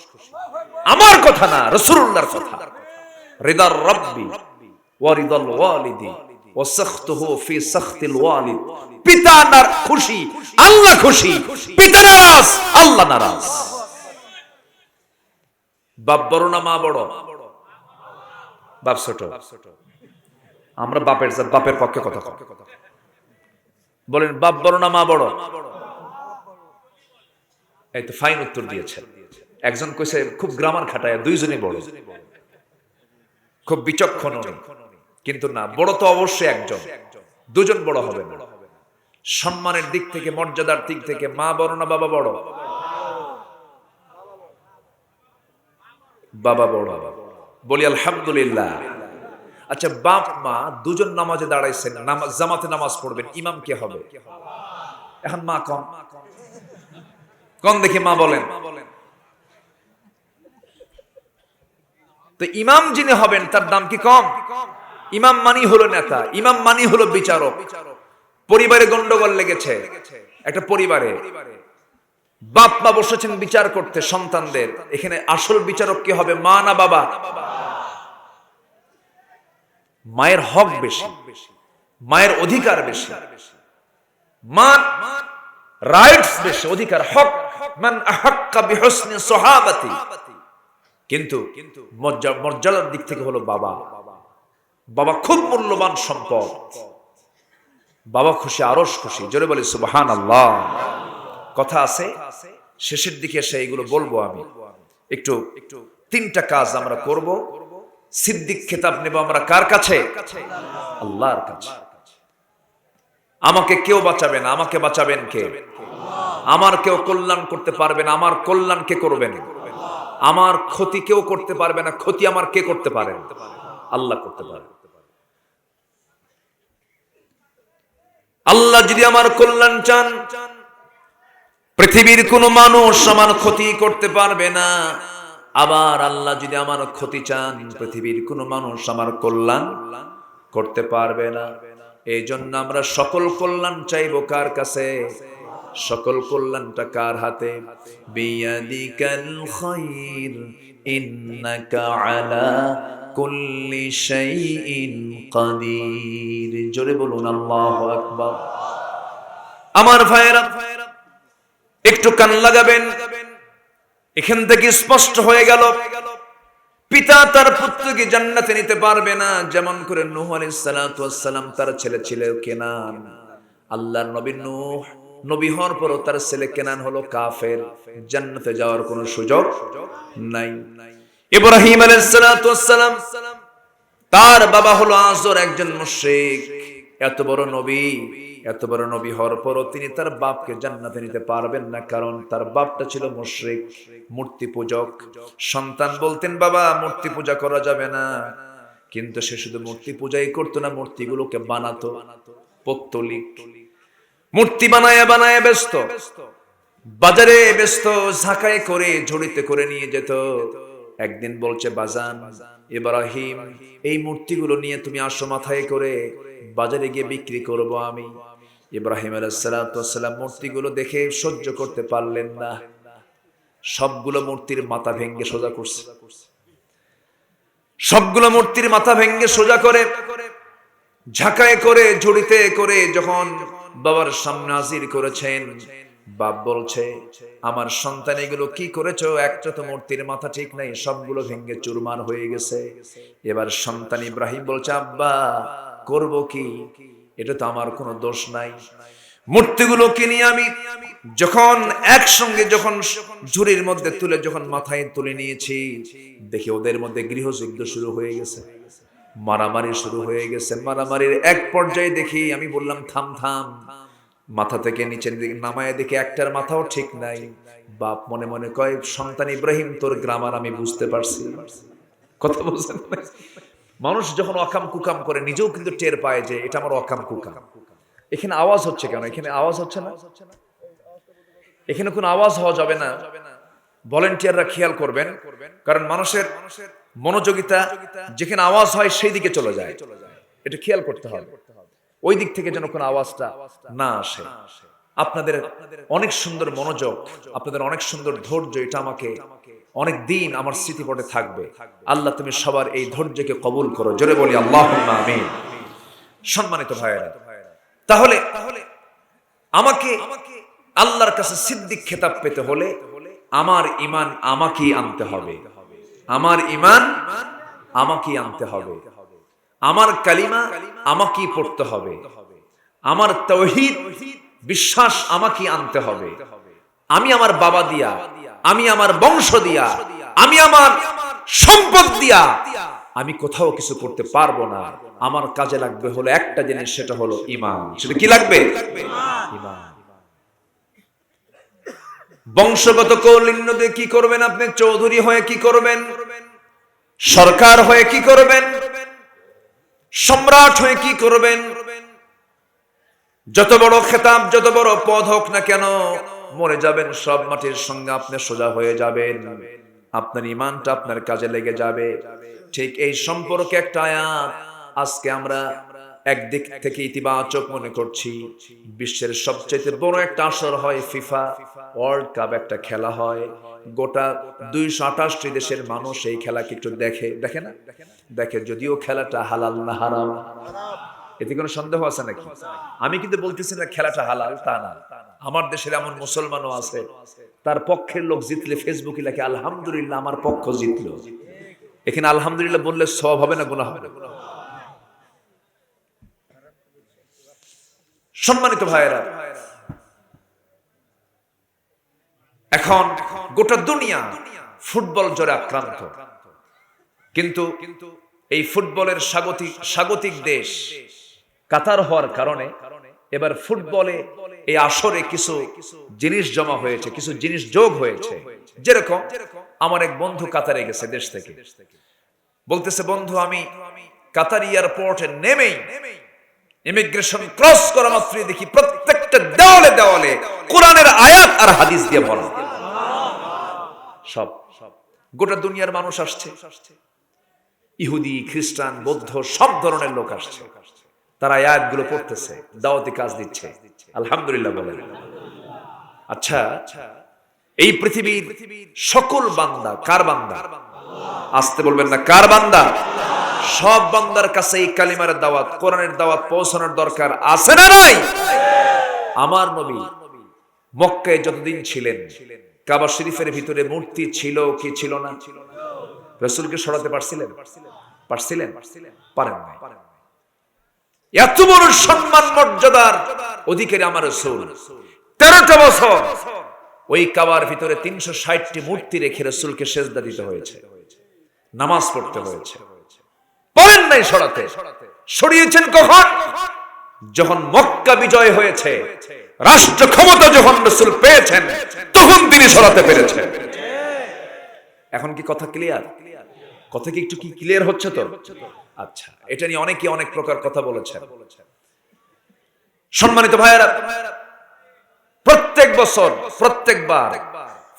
আমার কথা না, রাসূলুল্লাহর কথা। রিদার রাব্বি ওয়া রিদাল ওয়ালিদি ওয়া সাখতুহু ফি সাখতিল ওয়ালিদ। পিতা খুশি, আল্লাহ খুশি। পিতা নারাজ, আল্লাহ নারাজ। বাপ বড় না মা বড়? বাপ ছোট। আমরা বাপের পক্ষে কথা বলেন, বাপ বড় না মা বড়? এই তো ফাইন উত্তর দিয়েছেন। একজন কইছে খুব গ্রামার খাটায় দুইজনই বড়, খুব বিচক্ষণ, কিন্তু না, বড় তো অবশ্যই একজন, দুজন বড় হবে না। সম্মানের দিক থেকে, মর্যাদার দিক থেকে মা বড় না বাবা বড়? বাবা বড়। বলি আলহামদুলিল্লাহ। আচ্ছা, বাপ মা দুজন নামাজে দাঁড়াইছেন, জামাতে নামাজ পড়বেন, ইমাম কে হবে? এখন মা কোন দেখি মা বলেন তো? ইমাম যিনি হবেন তার দাম কি কম? ইমাম মানি হলো নেতা, ইমাম মানি হলো বিচারক। পরিবারে গন্ডগোল লেগেছে, একটা পরিবারে বাপ মা বসেছেন বিচার করতে সন্তানদের। এখানে আসল বিচারক কি হবে, মা না বাবা? মায়ের হক বেশি, মায়ের অধিকার বেশি, মার রাইটস বেশি, অধিকার, হক। মান আহাক্কা বিহুসনি সাহাবাতি। কিন্তু মর্যাদার দিক থেকে হলো বাবা। বাবা খুব মূল্যবান সম্পদ। বাবা খুশি, আরশ খুশি। জোরে বলি সুবহানাল্লাহ। কথা আছে, শেষের দিকে এসে এগুলো বলবো আমি। একটু তিনটা কাজ আমরা করব। সিদ্দিক খেতাব নেব আমরা কার কাছে? আল্লাহর কাছে। আমাকে কেউ বাঁচাবে না, আমাকে বাঁচাবেন কে? আমার কেউ কল্যাণ করতে পারবে না, আমার কল্যাণ কে করবেন? আমার ক্ষতি কেউ করতে পারবে না, ক্ষতি আমার কে করতে পারেন? আল্লাহ করতে পারেন। আল্লাহ যদি আমার কল্যাণ চান, পৃথিবীর কোন মানুষ আমার ক্ষতি করতে পারবে না। আবার আল্লাহ যদি আমার ক্ষতি চান, পৃথিবীর কোন মানুষ আমার কল্যাণ করতে পারবে না। এই জন্য আমরা সকল কল্যাণ চাইবো কার কাছে? সকল কল্যাণটা কার হাতে? বিয়াদিকাল খায়র ইন্নাকা আলা কুল্লি শাইইন কাদির। জোরে বলুন আল্লাহু আকবার। আমার ভাইরা একটু কান লাগাবেন। এখান থেকে স্পষ্ট হয়ে গেল পিতা তার পুত্রকে জান্নাতে নিতে পারবে না। যেমন করে নূহ আলাইহিস সালাতু ওয়াস সালাম, তার ছেলে ছিল কেনান। আল্লাহর নবী নূহ নবী হওয়ার পরও তার ছেলে কেনান হলো কাফের, জান্নাতে যাওয়ার কোনো সুযোগ নাই। ইব্রাহিম আলাইহিস সালাতু ওয়াস সালাম, তার বাবা হলো আযর, একজন মুশরিক। এত বড় নবী হওয়ার পরও তিনি তার বাপকে জান্নাতে নিতে পারবেন না, কারণ তার বাপটা ছিল মুশরিক, মূর্তি পূজক। সন্তান বলতেন বাবা মূর্তি পূজা করা যাবে না, কিন্তু সে শুধু মূর্তি পূজাই করতো না, মূর্তিগুলোকে বানাতো, পৌত্তলিক মূর্তি বানায় ব্যস্ত, বাজারে ব্যস্ত, ঝাঁকায় করে ঝুড়িতে করে নিয়ে যেত। একদিন বলছে বাজান ইব্রাহিম, এই মূর্তিগুলো নিয়ে তুমি আসো মাথায় করে, বাজারে গিয়ে বিক্রি করব আমি। ইব্রাহিম আলাইহিস সালাতু ওয়াস সালাম মূর্তিগুলো দেখে সহ্য করতে পারলেন না, সবগুলো মূর্তির মাথা ভেঙে সোজা করছে। সবগুলো মূর্তির মাথা ভেঙে সোজা করে ঝাঁকায় করে ঝুড়িতে করে যখন বাবার সামনে হাজির করেছেন, বাপ বলছে, আমার সন্তান এগুলো কি করেছো? একটা তো মূর্তির মাথা ঠিক নাই, সবগুলো ভেঙে চুরমার হয়ে গেছে। এবার সন্তান ইব্রাহিম বলছে, আব্বা করব কি, এটা তো আমার কোনো দোষ নাই। মূর্তিগুলোকে নিয়ে আমি যখন একসঙ্গে যখন ঝুড়ির মধ্যে তুলে যখন মাথায় তুলে নিয়েছি, দেখি ওদের মধ্যে গৃহযুদ্ধ শুরু হয়ে গেছে, মারামারি শুরু হয়ে গেছে। মারামারির এক পর্যায়ে দেখি, আমি বললাম থাম থাম, মাথা থেকে নিচের দিকে নামায় দেখি একটার মাথাও ঠিক নাই। বাপ মনে মনে কয়, সন্তান ইব্রাহিম তোর গ্রামার আমি বুঝতে পারছি। কথা বলছেন? মানুষ যখন অকাম কুকাম করে নিজেও কিন্তু টের পায় যে এটা আমার অকাম কুকাম। এখানে আওয়াজ হচ্ছে কেন? এখানে আওয়াজ হচ্ছে না, এখানে কোনো আওয়াজ হওয়া যাবে না। ভলেন্টিয়াররা খেয়াল করবেন, কারণ মানুষের মনোযোগিতা যেখানে আওয়াজ হয় সেই দিকে চলে যায়, এটা খেয়াল করতে হবে। ওই দিক থেকে যেন কোনো আওয়াজটা না আসে। আপনাদের অনেক সুন্দর মনোযোগ, আপনাদের অনেক সুন্দর ধৈর্য, এটা আমাকে অনেক দিন আমার স্মৃতিপটে থাকবে। আল্লাহ তুমি সবার এই ধৈর্যকে কবুল করো, জোরে বলি আল্লাহুম্মা আমিন। সম্মানিত ভাইয়েরা, তাহলে আমাকে আল্লাহর কাছে সিদ্দিক খেতাব পেতে হলে আমার ঈমান আমাকেই আনতে হবে, আমার ঈমান আমাকেই আনতে হবে, আমার কালিমা আমাকেই পড়তে হবে, আমার তাওহীদ বিশ্বাস আমাকেই আনতে হবে। আমি আমার বাবা দিয়া, আমি আমার বংশ দিয়া, আমি আমার সম্পদ দিয়া আমি কোথাও কিছু করতে পারবো না। আমার কাজে লাগবে হলো একটা জিনিস, সেটা হলো ঈমান। সেটা কি লাগবে? ঈমান। বংশগত কৌলিন্য দিয়ে কি করবেন আপনি? চৌধুরী হয়ে কি করবেন? সরকার হয়ে কি করবেন? সম্রাট হয়ে কি করবেন? যত বড় খেতাব, যত বড় পদ হোক না কেন, মরে যাবেন, সব মাটির সঙ্গে আপনি সোজা হয়ে যাবেন। আপনার ঈমানটা আপনার কাজে লেগে যাবে। ঠিক এই সম্পর্কে একটা আয়াত আজকে আমরা একদিক থেকে ইতিবাচক মনে করছি। বিশ্বের সবচেয়ে বড় একটা আসর হয় ফিফা ওয়ার্ল্ড কাপ, একটা খেলা হয়, গোটা 228টি দেশের মানুষ এই খেলাকে একটু দেখে, দেখে না? দেখে, যদিও খেলাটা হালাল না হারাম, এতে কোনো সন্দেহ আছে নাকি? আমি কিন্তু বলতেছি না খেলাটা হালাল, তা না। আমার দেশের এমন মুসলমানও আছে, তার পক্ষের লোক জিতলে ফেসবুকে লেখে আলহামদুলিল্লাহ আমার পক্ষ জিতলো। এখানে আলহামদুলিল্লাহ বললে সওয়াব হবে না গুনাহ হবে? সম্মানিত ভাইয়েরা, এখন গোটা দুনিয়া ফুটবল জ্বরে আক্রান্ত, কিন্তু এই ফুটবলের স্বাগতিক দেশ কাতার হওয়ার কারণে এবার ফুটবলে এই আসরে কিছু জিনিস জমা হয়েছে, কিছু জিনিস যোগ হয়েছে। যেরকম আমার এক বন্ধু কাতারে গেছে দেশ থেকে, বলতেছে, বন্ধু আমি কাতার এয়ারপোর্টে নেমেই ইমিগ্রেশন ক্রস করা মাত্রই দেখি প্রত্যেকটা দেওয়ালে দেওয়ালে কোরআনের আয়াত আর হাদিস দিয়ে ভরা। সব গোটা দুনিয়ার মানুষ আসছে, ইহুদি, খ্রিস্টান, বৌদ্ধ, সব ধরনের লোক আসছে। তারা আয়াতগুলো পড়তেছে, দাওয়াতি কাজ দিচ্ছে। আলহামদুলিল্লাহ বলেন। আচ্ছা, এই পৃথিবীর সকল বান্দা কার বান্দা? আসতে বলবেন না, কার বান্দা? সব বান্দার কাছে এই কালিমার দাওয়াত, কোরআনের দাওয়াত পৌঁছানোর দরকার আছে না নাই? আমার নবী মক্কায় যতদিন ছিলেন, কাবা শরীফের ভিতরে মূর্তি ছিল কি ছিল না? রাসূলকে সরাতে পারছিলেন? পারেন নাই। এত বড় সম্মান মর্যাদার অধিকারী আমার রাসূল 13টা বছর ওই কাবার ভিতরে 360টি মূর্তি রেখে রাসূলকে সেজদা দিতে হয়েছে, নামাজ পড়তে হয়েছে। পারেন নাই সরাতে। সরিয়েছেন কখন? যখন মক্কা বিজয় হয়েছে, রাষ্ট্র ক্ষমতা যখন রাসূল পেয়েছেন, তখন তিনি সরাতে পেরেছেন। এখন কি কথা ক্লিয়ার? কথা কি একটু কি ক্লিয়ার হচ্ছে তো? আচ্ছা, এটা নিয়ে অনেকে অনেক প্রকার কথা বলেছেন। সম্মানিত ভাইয়েরা, প্রত্যেক বছর প্রত্যেকবার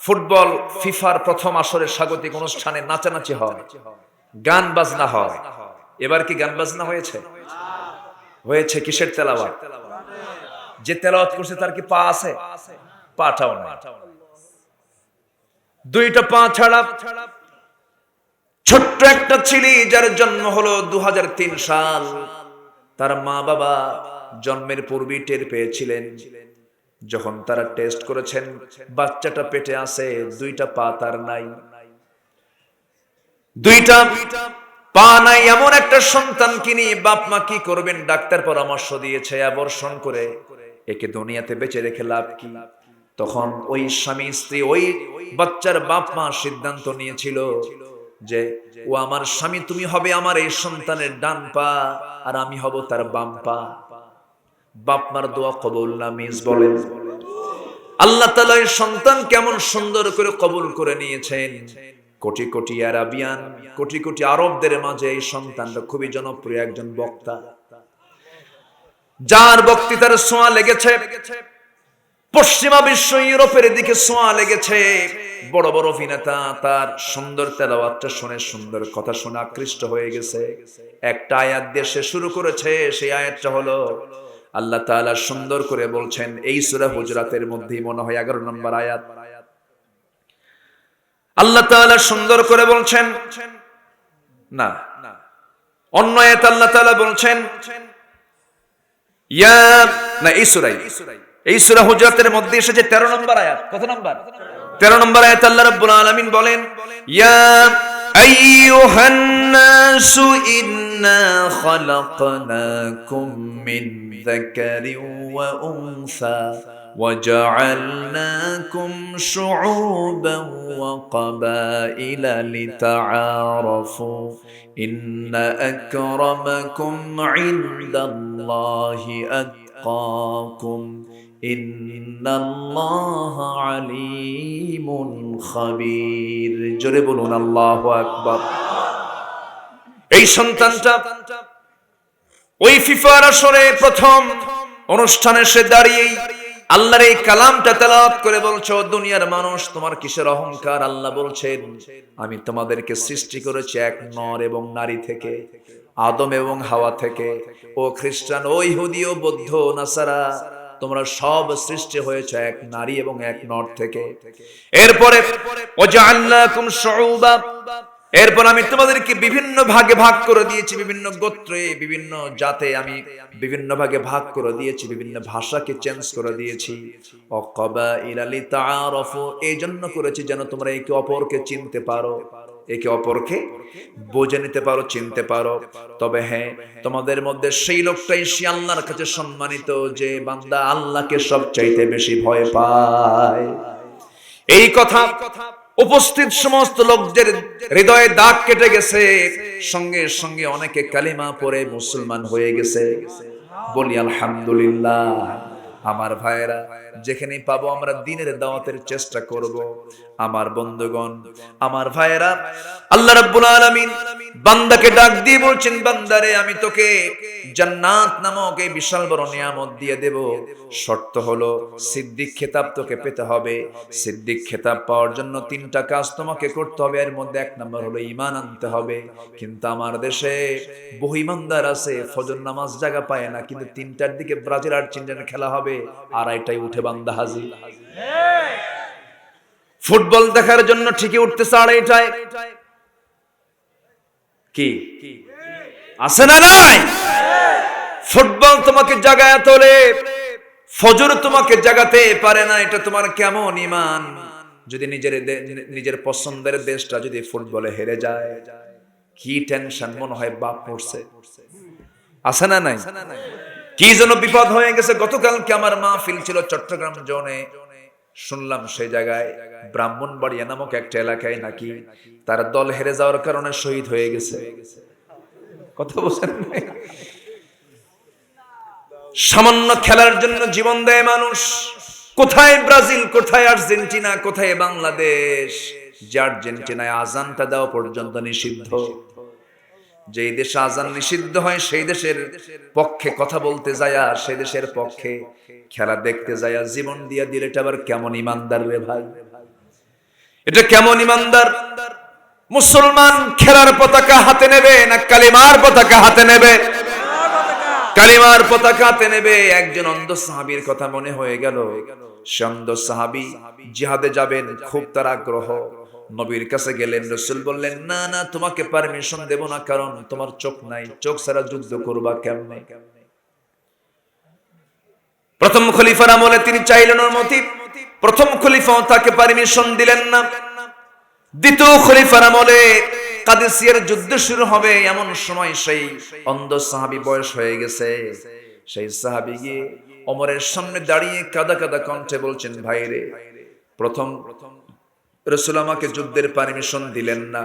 ফুটবল ফিফার প্রথম আসরের স্বাগতিক অনুষ্ঠানে নাচানাচি হয়, গান বাজনা হয়। এবার কি গান বাজনা হয়েছে? হয়েছে কিসের তেলাওয়াত? যে তেলাওয়াত করছে তার কি পা আছে? পাটাও না। দুইটা পা ছাড়া ছোট্ট একটা ছেলে যার জন্ম হলো 2003 সাল, তার মা বাবা জন্মের পূর্বেই টের পেয়েছিলেন। যখন তারা টেস্ট করেছেন, বাচ্চাটা পেটে আছে, দুইটা পা তার নাই, দুইটা পা নাই। এমন একটা সন্তানকে নিয়ে বাপ মা কি করবেন? ডাক্তার পরামর্শ দিয়েছে অ্যাবর্শন করে একে দুনিয়াতে বেঁচে রেখে লাভ কি? তখন ওই স্বামী স্ত্রী, ওই বাচ্চার বাপ মা সিদ্ধান্ত নিয়েছিল যে ও আমার স্বামী, তুমি হবে আমার এই সন্তানের ডান পা আর আমি হব তার বাম পা। বাপ মার দোয়া কবুল না মিস বলেন? আল্লাহ তাআলা এই সন্তান কেমন সুন্দর করে কবুল করে নিয়েছেন। কোটি কোটি আরাবিয়ান, কোটি কোটি আরবদের মাঝে এই সন্তানটা খুবই জনপ্রিয় একজন বক্তা, যার বক্তৃতার ছোঁয়া লেগেছে পশ্চিমা বিশ্ব, ইউরোপের দিকে ছোঁয়া লেগেছে। বড় বড় অভিনেতা তার সুন্দর তেলাওয়াতটা শুনে, সুন্দর কথা শুনে আকৃষ্ট হয়ে গেছে। একটা আয়াত দিয়ে সে শুরু করেছে, সেই আয়াতটা হলো আল্লাহ তাআলা সুন্দর করে বলছেন এই সূরা হুজরাতের মধ্যেই মনে হয় 11 নম্বর আয়াত। আল্লাহ তাআলা সুন্দর করে বলছেন, না অন্য আয়াত আল্লাহ তাআলা বলছেন ইয়া, না এই সূরা হুজরাতের মধ্যে এসেছে 13 নম্বর আয়াত। কত নম্বর? 13 নম্বর আয়াত আল্লাহ রাব্বুল আলামিন বলেন ইয়া আইয়ুহান নাসু ইন্না খালাকনাকুম মিন যাকারিন ওয়া উনসা وجعلناكم شعوبا وقبائل لتعارفوا إن أكرمكم عند الله أتقاكم إن الله عليم خبير জোরে বলুন আল্লাহু আকবার। এই সন্তানটা ওই ফিফার আসরে প্রথম অনুষ্ঠানে সে দাঁড়িয়ে আল্লাহর এই কালামটা তেলাওয়াত করে বলছো, দুনিয়ার মানুষ তোমার কিসের অহংকার? আল্লাহ বলছেন আমি তোমাদেরকে সৃষ্টি করেছি এক নর এবং নারী থেকে, আদম এবং হাওয়া থেকে। ও খ্রিস্টান, ও ইহুদি, ও বৌদ্ধ, নাসারা, তোমরা সব সৃষ্টি হয়েছে এক নারী এবং এক নর থেকে। এরপরে ওয়াজআলনাকুম শুউবা, এরপর আমি তোমাদেরকে বিভিন্ন ভাগে ভাগ করে দিয়েছি, বিভিন্ন গোত্রে, বিভিন্ন জাতে আমি বিভিন্ন ভাগে ভাগ করে দিয়েছি, বিভিন্ন ভাষাকে চেঞ্জ করে দিয়েছি। ওয়াকাবাইলা লিতাআরাফু, এই জন্য করেছি যেন তোমরা একে অপরকে চিনতে পারো, একে অপরকে বুঝে নিতে পারো, চিনতে পারো। তবে হ্যাঁ, তোমাদের মধ্যে সেই লোকটাই সে আল্লাহর কাছে সম্মানিত যে বান্দা আল্লাহকে সবচাইতে বেশি ভয় পায়। এই কথা উপস্থিত সমস্ত লোকদের হৃদয়ে দাগ কেটে গেছে। সঙ্গে সঙ্গে অনেকে কালিমা পড়ে মুসলমান হয়ে গেছে। বলি আলহামদুলিল্লাহ। আমার ভাইয়েরা, যেখানে পাবো আমরা দ্বীনের দাওয়াতের চেষ্টা করব। আমার বন্ধুগণ, আমার ভাইয়েরা, আল্লাহ রাব্বুল আলামিন বান্দাকে ডাক দিয়ে বলছেন, বান্দারে আমি তোকে জান্নাত নামক এই বিশাল বড় নিয়ামত দিয়ে দেব। শর্ত হলো সিদ্দিক খেতাব তোকে পেতে হবে। সিদ্দিক খেতাব পাওয়ার জন্য 3টা কাজ তোমাকে করতে হবে। এর মধ্যে 1 নম্বর হলো ঈমান আনতে হবে। কিন্তু আমার দেশে বহু ঈমানদার আছে, ফজর নামাজ জায়গা পায় না, কিন্তু 3টার দিকে ব্রাজিল আর্জেন্টিনা খেলা হবে, 2:30টায় উঠে বান্দা হাজির। ফুটবল দেখার জন্য ঠিকই উঠতেছে 2:30টায়। কি আছে না নাই? ফুটবল তোমাকে জাগায় তোলে, ফজর তোমাকে জাগাতে পারে না। এটা তোমার কেমন ঈমান? যদি নিজের পছন্দের দেশটা যদি ফুটবলে হেরে যায়, কি টেনশন, মনে হয় বাপ পড়ছে। আছে না নাই? কি যেন বিপদ হয়ে গেছে। গতকালকে আমার মাহফিল ছিল চট্টগ্রাম জোনে, শুনলাম সেই জায়গায় ব্রাহ্মণবাড়িয়া নামক একটা এলাকায় নাকি তার দল হেরে যাওয়ার কারণে শহীদ হয়ে গেছে। কথা বলছেন? সামান্য খেলার জন্য জীবন দেয় মানুষ। কোথায় ব্রাজিল, কোথায় আর্জেন্টিনা, কোথায় বাংলাদেশ? যে আর্জেন্টিনায় আজানটা দেওয়া পর্যন্ত নিষিদ্ধ। যেই দেশে আজান নিষিদ্ধ হয় সেই দেশের পক্ষে কথা বলতে যায়, সেই দেশের পক্ষে খেলা দেখতে যায়, জীবন দিয়ে দিলে এটা আবার কেমন ইমানদার রে ভাই? এটা কেমন ইমানদার? মুসলমান খেলার পতাকা হাতে নেবে না কালিমার পতাকা হাতে নেবে? কালিমার পতাকা হাতে নেবে। একজন অন্ধ সাহাবীর কথা মনে হয়ে গেল। সে অন্ধ সাহাবী জিহাদে যাবেন, খুব তার আগ্রহ। নবীর কাছে গেলেন, রাসূল বললেন, না না, তোমাকে পারমিশন দেব না, কারণ তোমার চোখ নাই, চোখ ছাড়া যুদ্ধ করবা কেমনে? প্রথম খলিফার আমলে তিনি চাইলেন অনুমতি, প্রথম খলিফাও তাকে পারমিশন দিলেন না। দ্বিতীয় খলিফার আমলে কাদেসিয়ার যুদ্ধ শুরু হবে, এমন সময় সেই অন্ধ সাহাবী বয়স হয়ে গেছে। সেই সাহাবী গিয়ে ওমরের সামনে দাঁড়িয়ে কাঁদা কাঁদা কণ্ঠে বলছেন, ভাই রে, প্রথম রাসূল আমাকে যুদ্ধের পারমিশন দিলেন না,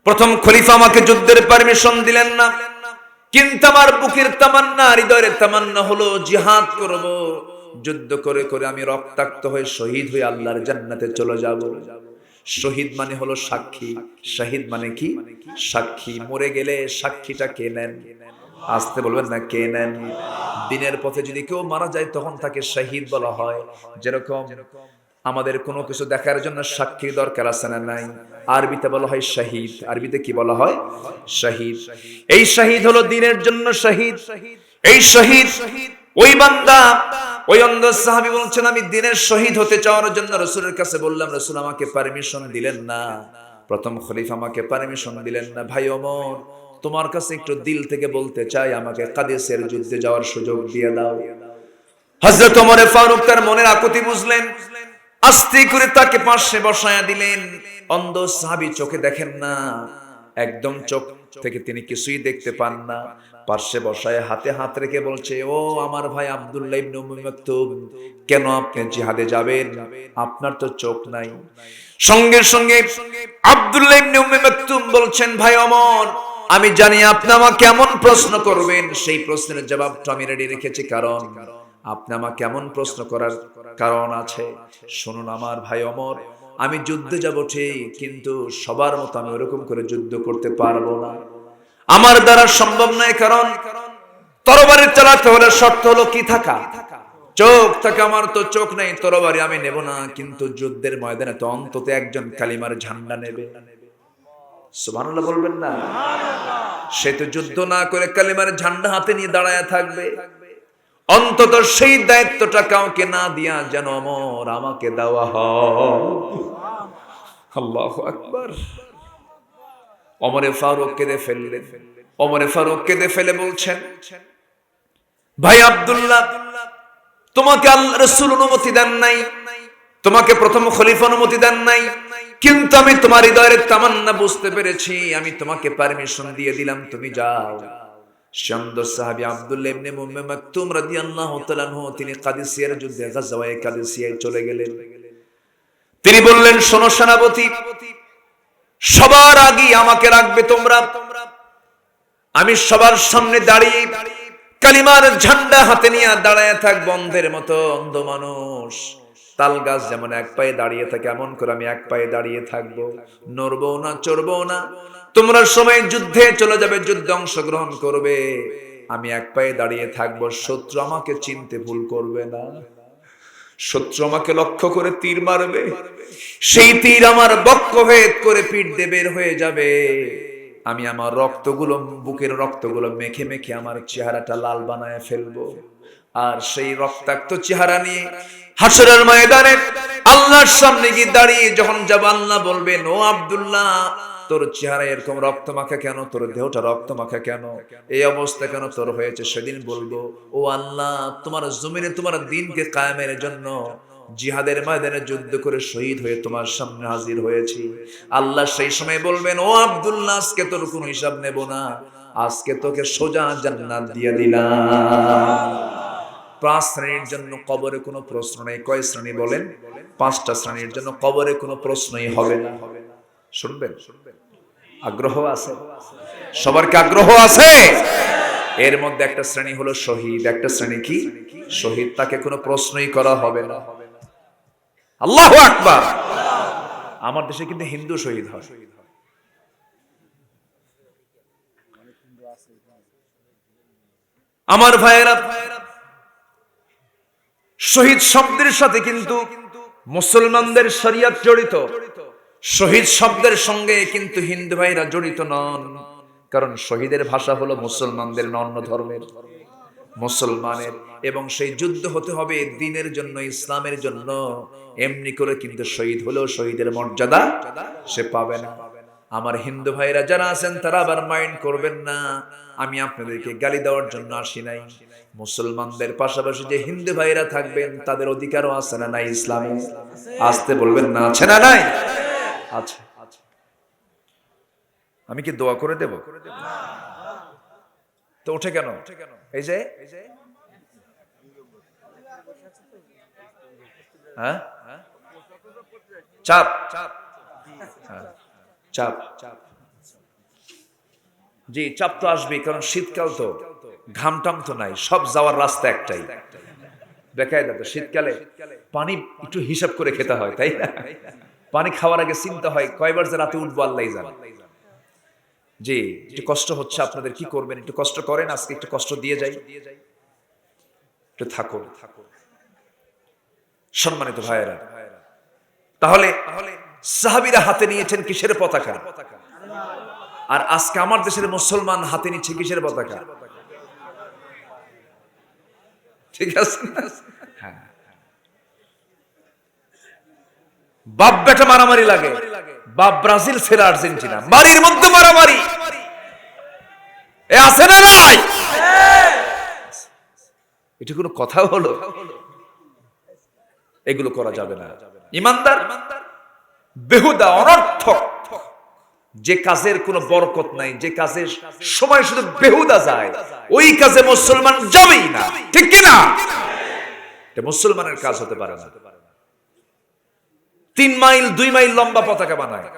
প্রথম খলিফা আমাকে যুদ্ধের পারমিশন দিলেন না, কিন্তু আমার বুকের তামান্না, হৃদয়ের তামান্না হলো জিহাদ করব, যুদ্ধ করে করে আমি রক্তাক্ত হয়ে শহীদ হয়ে আল্লাহর জান্নাতে চলে যাব। শহীদ মানে হলো সাক্ষী, শহীদ মানে কি? সাক্ষী। মরে গেলে সাক্ষীটা কে নেন? আসতে বলবেন না, কে নেন? দিনের পথে যদি কেউ মারা যায় তখন তাকে শহীদ বলা হয়। যেরকম আমাদের কোনো কিছু দেখার জন্য সাক্ষীর দরকার আছে না নাই? আরবিতে বলা হয় শহীদ। আরবিতে কি বলা হয়? শহীদ। এই শহীদ হলো দ্বীনের জন্য শহীদ। এই শহীদ ওই বান্দা, ওই অন্ধ সাহাবী বলছেন, আমি দ্বীনের শহীদ হতে চাওয়ার জন্য রাসূলের কাছে বললাম, রাসূল আমাকে পারমিশন দিলেন না, প্রথম খলিফা আমাকে পারমিশন দিলেন না। ভাই ওমর, তোমার কাছে একটু দিল থেকে বলতে চাই, আমাকে কাদেসের যুদ্ধে যাওয়ার সুযোগ দিয়ে দাও। হযরত ওমর ফারুক তার মনের আকুতি বুঝলেন, আস্তে করে তাকে পাশে বসায়া দিলেন। অন্ধ সাহাবী চোখে দেখেন না, একদম চোখ থেকে তিনি কিছুই দেখতে পান না। পাশে বসায় হাতে হাত রেখে বলছে, ও আমার ভাই আব্দুল্লাহ ইবনে উম্মে মাকতুম, কেন আপনি জিহাদে যাবেন? আপনার তো চোখ নাই। সঙ্গে সঙ্গে আব্দুল্লাহ ইবনে উম্মে মাকতুম বলছেন, ভাই ওমর, আমি জানি আপনি আমাকে কেমন প্রশ্ন করবেন, সেই প্রশ্নের জবাবটা আমি রেডি রেখেছি, কারণ আপনি আমাকে কেমন প্রশ্ন করার কারণ আছে। শুনুন আমার ভাই ওমর, আমি যুদ্ধে যাব ঠিক, কিন্তু সবার মতো আমি ওরকম করে যুদ্ধ করতে পারবো না, আমার দ্বারা সম্ভব নয়। কারণ তরবারি চালাতে হলে শর্ত হলো কি থাকা? চোখ থাকে। আমার তো চোখ নেই, তরবারি আমি নেব না, কিন্তু যুদ্ধের ময়দানে তো অন্তত একজন কালিমার ঝান্ডা নেবে। সুবহানাল্লাহ বলবেন না? সে তো যুদ্ধ না করে কালিমার ঝান্ডা হাতে নিয়ে দাঁড়ায় থাকবে। অন্তত সেই দায়িত্বটা কাউকে না দিয়া যেন ওমর আমাকে দেওয়া হয়। আল্লাহু আকবার। ওমরে ফারুক কেঁদে ফেললেন। ওমরে ফারুক কেঁদে ফেলে বলছেন, ভাই আব্দুল্লাহ, তোমাকে আল্লাহ রাসূল অনুমতি দেন নাই, তোমাকে প্রথম খলিফা অনুমতি দেন নাই, কিন্তু আমি তোমার হৃদয়ের তামান্না বুঝতে পেরেছি, আমি তোমাকে পারমিশন দিয়ে দিলাম, তুমি যাও। সুন্দর সাহাবী আব্দুল্লাহ ইবনে উম্মে মাকতুম রাদিয়াল্লাহু তাআলা আনহু, তিনি কাদেসিয়ার যুদ্ধে গাজওয়ায়ে কাদেসিয়ায় চলে গেলেন। তিনি বললেন, শোনো সেনাপতি, সবার আগে আমাকে রাখবে তোমরা, আমি সবার সামনে দাঁড়িয়ে কালিমার ঝান্ডা হাতে নিয়ে দাঁড়ায় থাকবো, অন্ধের মতো। অন্ধ মানুষ তাল গাছ যেমন এক পায়ে দাঁড়িয়ে থাকে, এমন করে আমি এক পায়ে দাঁড়িয়ে থাকবো, নড়বো না, চড়বো না। তোমরা সময় যুদ্ধে চলে যাবে, যুদ্ধে অংশগ্রহণ করবে, আমি এক পায়ে দাঁড়িয়ে থাকবো। শত্রু আমাকে চিনতে ভুল করবে না, শত্রু আমাকে লক্ষ্য করে তীর মারবে, সেই তীর আমার বক্ষভেদ করে পিঠ দিয়ে বের হয়ে যাবে। আমি আমার রক্তগুলো, বুকের রক্তগুলো মেখে মেখে আমার চেহারাটা লাল বানায় ফেলবো, আর সেই রক্তাক্ত চেহারা নিয়ে হাসরের ময়দানে আল্লাহর সামনে গিয়ে দাঁড়িয়ে যখন যাব, আল্লাহ বলবেন, ও আব্দুল্লাহ, তোর চেহারা এরকম রক্ত মাখা কেন, তোর দেহটা রক্ত মাখা কেন, এই অবস্থা কেন তোর হয়েছে? সেদিন বলবো, ও আল্লাহ, তোমার জমিনে তোমার দ্বীনকে কায়েমের জন্য জিহাদের ময়দানে যুদ্ধ করে শহীদ হয়ে তোমার সামনে হাজির হয়েছি। আল্লাহ সেই সময় বলবেন, ও আব্দুল্লাহ, আজকে তোর কোনো হিসাব নেব না, আজকে তোকে সোজা জান্নাত দিয়ে দিলাম। 5 শ্রেণীর জন্য কবরে কোনো প্রশ্ন নেই। কয় শ্রেণী বলেন? 5টা শ্রেণীর জন্য কবরে কোনো প্রশ্নই হবে না। শুনবেন? আগ্রহ আছে? সবার কি আগ্রহ আছে? এর মধ্যে একটা শ্রেণী হলো শহীদ। একটা শ্রেণী কি? শহীদ। তাকে কোনো প্রশ্নই করা হবে না। আল্লাহু আকবার। আমার দেশে কিন্তু হিন্দু শহীদ হয়। আমার ভাইয়েরা, শহীদ শব্দের সাথে কিন্তু মুসলমানদের শরিয়ত জড়িত। শহীদ শব্দের সঙ্গে কিন্তু হিন্দু ভাইরা জড়িত নন, কারণ শহীদের ভাষা হলো মুসলমানদের, অন্য ধর্মের মুসলমানের। এবং সেই যুদ্ধ হতে হবে দ্বীনের জন্য, ইসলামের জন্য। এমনি করে কিন্তু শহীদ হলেও শহীদের মর্যাদা সে পাবে না। আমার হিন্দু ভাইরা যারা আছেন তারা আবার মাইন্ড করবেন না, আমি আপনাদেরকে গালি দেওয়ার জন্য আসি নাই। মুসলমানদের পাশাপাশি যে হিন্দু ভাইরা থাকবেন তাদের অধিকারও আছে না নাই ইসলামে? আসতে বলবেন না, আছে না নাই? আছে। আমি কি দোয়া করে দেব? তো ওঠে কেন? এই যে হ্যাঁ, চাপ চাপ জি, চাপ তো আসবেই, কারণ শীতকাল তো, ঘামটাম তো নাই, সব যাওয়ার রাস্তা একটাই। দেখায় দাদা, শীতকালে পানি একটু হিসাব করে খেতে হয়, তাই না? পানি খাওয়ার আগে চিন্তা হয় কয়বার যে রাতে উঠবো আল্লাহ জানে। জি, একটু কষ্ট হচ্ছে আপনাদের, কি করবেন, একটু কষ্ট করেন, আজকে একটু কষ্ট দিয়ে যাই, একটু থাকো। সম্মানিত ভাইয়েরা, তাহলে সাহাবীরা হাতে নিয়েছেন কিসের পতাকা? আর আজকে আমার দেশের মুসলমান হাতে নিচ্ছে কিসের পতাকা? ঠিক আছে, হ্যাঁ। বাপ বেটা মারামারি লাগে, বাপ ব্রাজিল ছেড়ে আর্জেন্টিনা, বাড়ির মধ্যে মারামারি, এ আছে না নাই? এটা কোনো কথা হলো? এগুলো করা যাবে না। ইমানদার বেহুদা অনর্থক যে কাজের কোনো বরকত নাই, যে কাজের সময় শুধু বেহুদা যায়, ওই কাজে মুসলমান যাবেই না, ঠিক কি না? এটা মুসলমানের কাজ হতে পারে না। 3 মাইল 2 মাইল লম্বা পতাকা বানায়,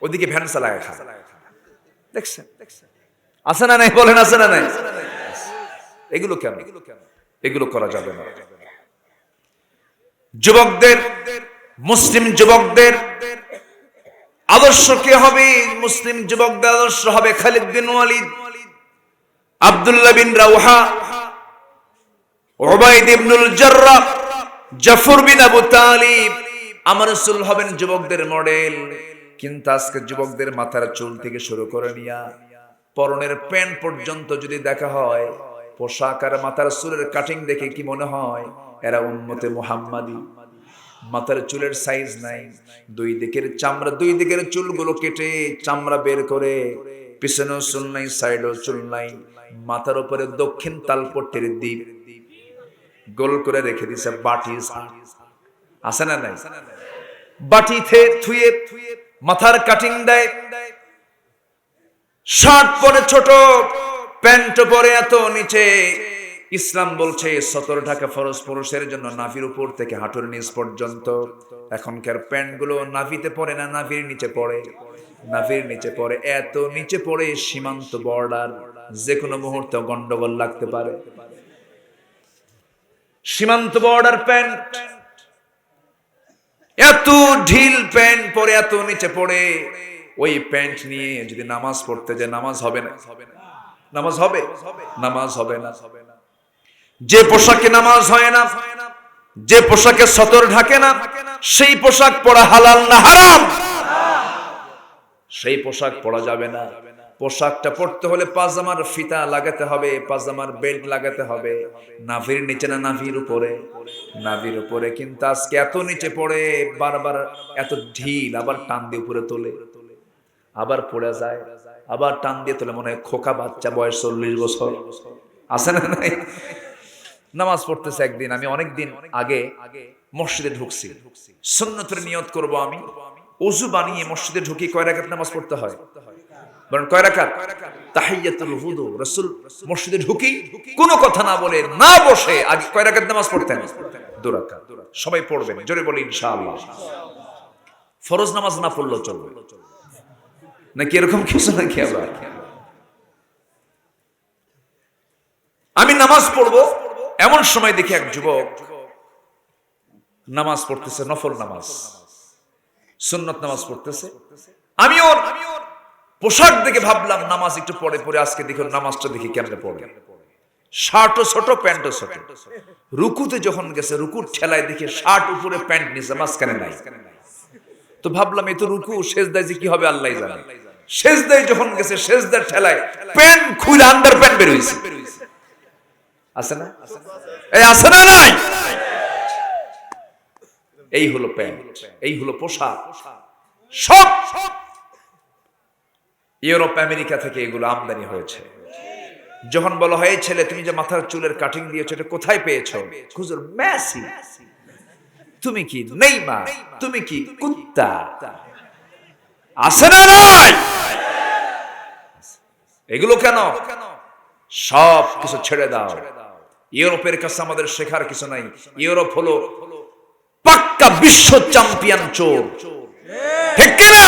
ওদিকে ভ্যান চালায় খায়, দেখছেন? আছে না নাই? বলেন আছে না নাই? এগুলো কেন? এগুলো করা যাবে না। যুবকদের, মুসলিম যুবকদের আদর্শ কে হবে? মুসলিম যুবকদের আদর্শ হবে খালিদ বিন ওয়ালিদ, আব্দুল্লাহ বিন রাওহা, উবাইদ ইবনুল জাররাহ, জাফর বিন আবু তালিব। আমার রাসূল হবেন যুবকদের মডেল। কিন্তু আজকে যুবকদের মাথার চুল থেকে শুরু করে নিয়া পরনের প্যান্ট পর্যন্ত যদি দেখা হয়, পোশাক আর মাথার চুলের কাটিং দেখে কি মনে হয় এরা উম্মতে মুহাম্মাদি? মাথার চুলের সাইজ নাই, দুই দিকের চামড়া, দুই দিকের চুলগুলো কেটে চামড়া বের করে, পিছনেও চুল নাই, সাইডেও চুল নাই, মাথার উপরে দক্ষিণ তালপট্টির দ্বীপ গোল করে রেখে দিছে বাটি। আছে না নাই? বাটিতে থুয়ে মাথার কাটিং দেয়, শার্ট পরে ছোট, প্যান্ট পরে এত নিচে। ইসলাম বলছে সতর ঢাকা ফরজ পুরুষের জন্য নাভির উপর থেকে হাঁটুর নিচ পর্যন্ত। এখনকার প্যান্ট গুলো নাভিতে পড়ে না, নাভির নিচে পড়ে, নাভির নিচে পড়ে, এত নিচে পড়ে সীমান্ত বর্ডার, যে কোনো মুহূর্তে গন্ডগোল লাগতে পারে। সীমান্ত বর্ডার প্যান্ট, এত ঢিল প্যান্ট পরে, এত নিচে পড়ে। ওই প্যান্ট নিয়ে যদি নামাজ পড়তে যায়, নামাজ হবে না? নামাজ হবে? নামাজ হবে না। যে পোশাকে নামাজ হয় না, যে পোশাকে সতর ঢাকে না, সেই পোশাক পরা হালাল না হারাম? সেই পোশাক পরা যাবে না। পোশাকটা পড়তে হলে পাজামার ফিতা লাগাতে হবে, পাজামার বেল্ট লাগাতে হবে, নাভির নিচে না নাভির উপরে? নাভির উপরে। কিন্তু আজকে এত নিচে পড়ে, বারবার এত ঢিল, আবার টান দিয়ে উপরে তোলে, আবার পড়ে যায়, আবার টান দিয়ে তোলে, মনে হয় খোকা বাচ্চা, বয়স 40 বছর। আছে না নাই? নামাজ পড়তেছে একদিন, আমি অনেকদিন আগে মসজিদে ঢুকছি, সুন্নতের নিয়ত করব আমি, ওযু বানিয়ে মসজিদে ঢুকি। কয় রাকাত নামাজ পড়তে হয়? বলেন কয় রাকাত? তাহিয়াতুল ওযু। রাসূল মসজিদে ঢুকি কোনো কথা না বলে, না বসে, আগে কয় রাকাত নামাজ পড়তেন? 2 রাকাত। সবাই পড়বেন, জোরে বলি ইনশাআল্লাহ। ফরজ নামাজ না পড়লেও চলবে নাকি এরকম কিছু নাকি? আবার আমি নামাজ পড়বো, এমন সময় দেখি এক যুবক নামাজ পড়তেছে, নফল নামাজ, সুন্নত নামাজ পড়তেছে। আমি ওর পোশাক দেখে ভাবলাম নামাজ একটু পরে পরে, আজকে দেখি নামাজটা দেখি কেমনে পড়ে। শার্টও ছোট, প্যান্টও ছোট। রুকুতে যখন গেছে, রুকুর ঠেলায় দেখে শার্ট উপরে, প্যান্ট নিচে, মাঝখানে নাই। তো ভাবলাম এই তো রুকু, সেজদায় যে কি হবে আল্লাহ জানে। সেজদায় যখন গেছে, সেজদার ঠেলায় প্যান্ট খুলে আন্ডার প্যান্ট বের হইছে। আছে না? এই আছে না নাই? এই হলো প্যান্ট, এই হলো পোশাক। সব ইউরোপ আমেরিকা থেকে এগুলো আমদানি হয়েছে। যখন বলা হয় ছেলে তুমি যে মাথার চুলের কাটিং দিয়েছো এটা কোথায় পেয়েছো? হুজুর মেসি। তুমি কি নেইমার? তুমি কি কুত্তা? আছে না নাই? এগুলো কেন? সব কিছু ছেড়ে দাও। ইউরোপের কাছে আমাদের শেখার কিছু নাই। ইউরোপ হলো পাক্কা বিশ্ব চ্যাম্পিয়ন চোর, ঠিক কিনা?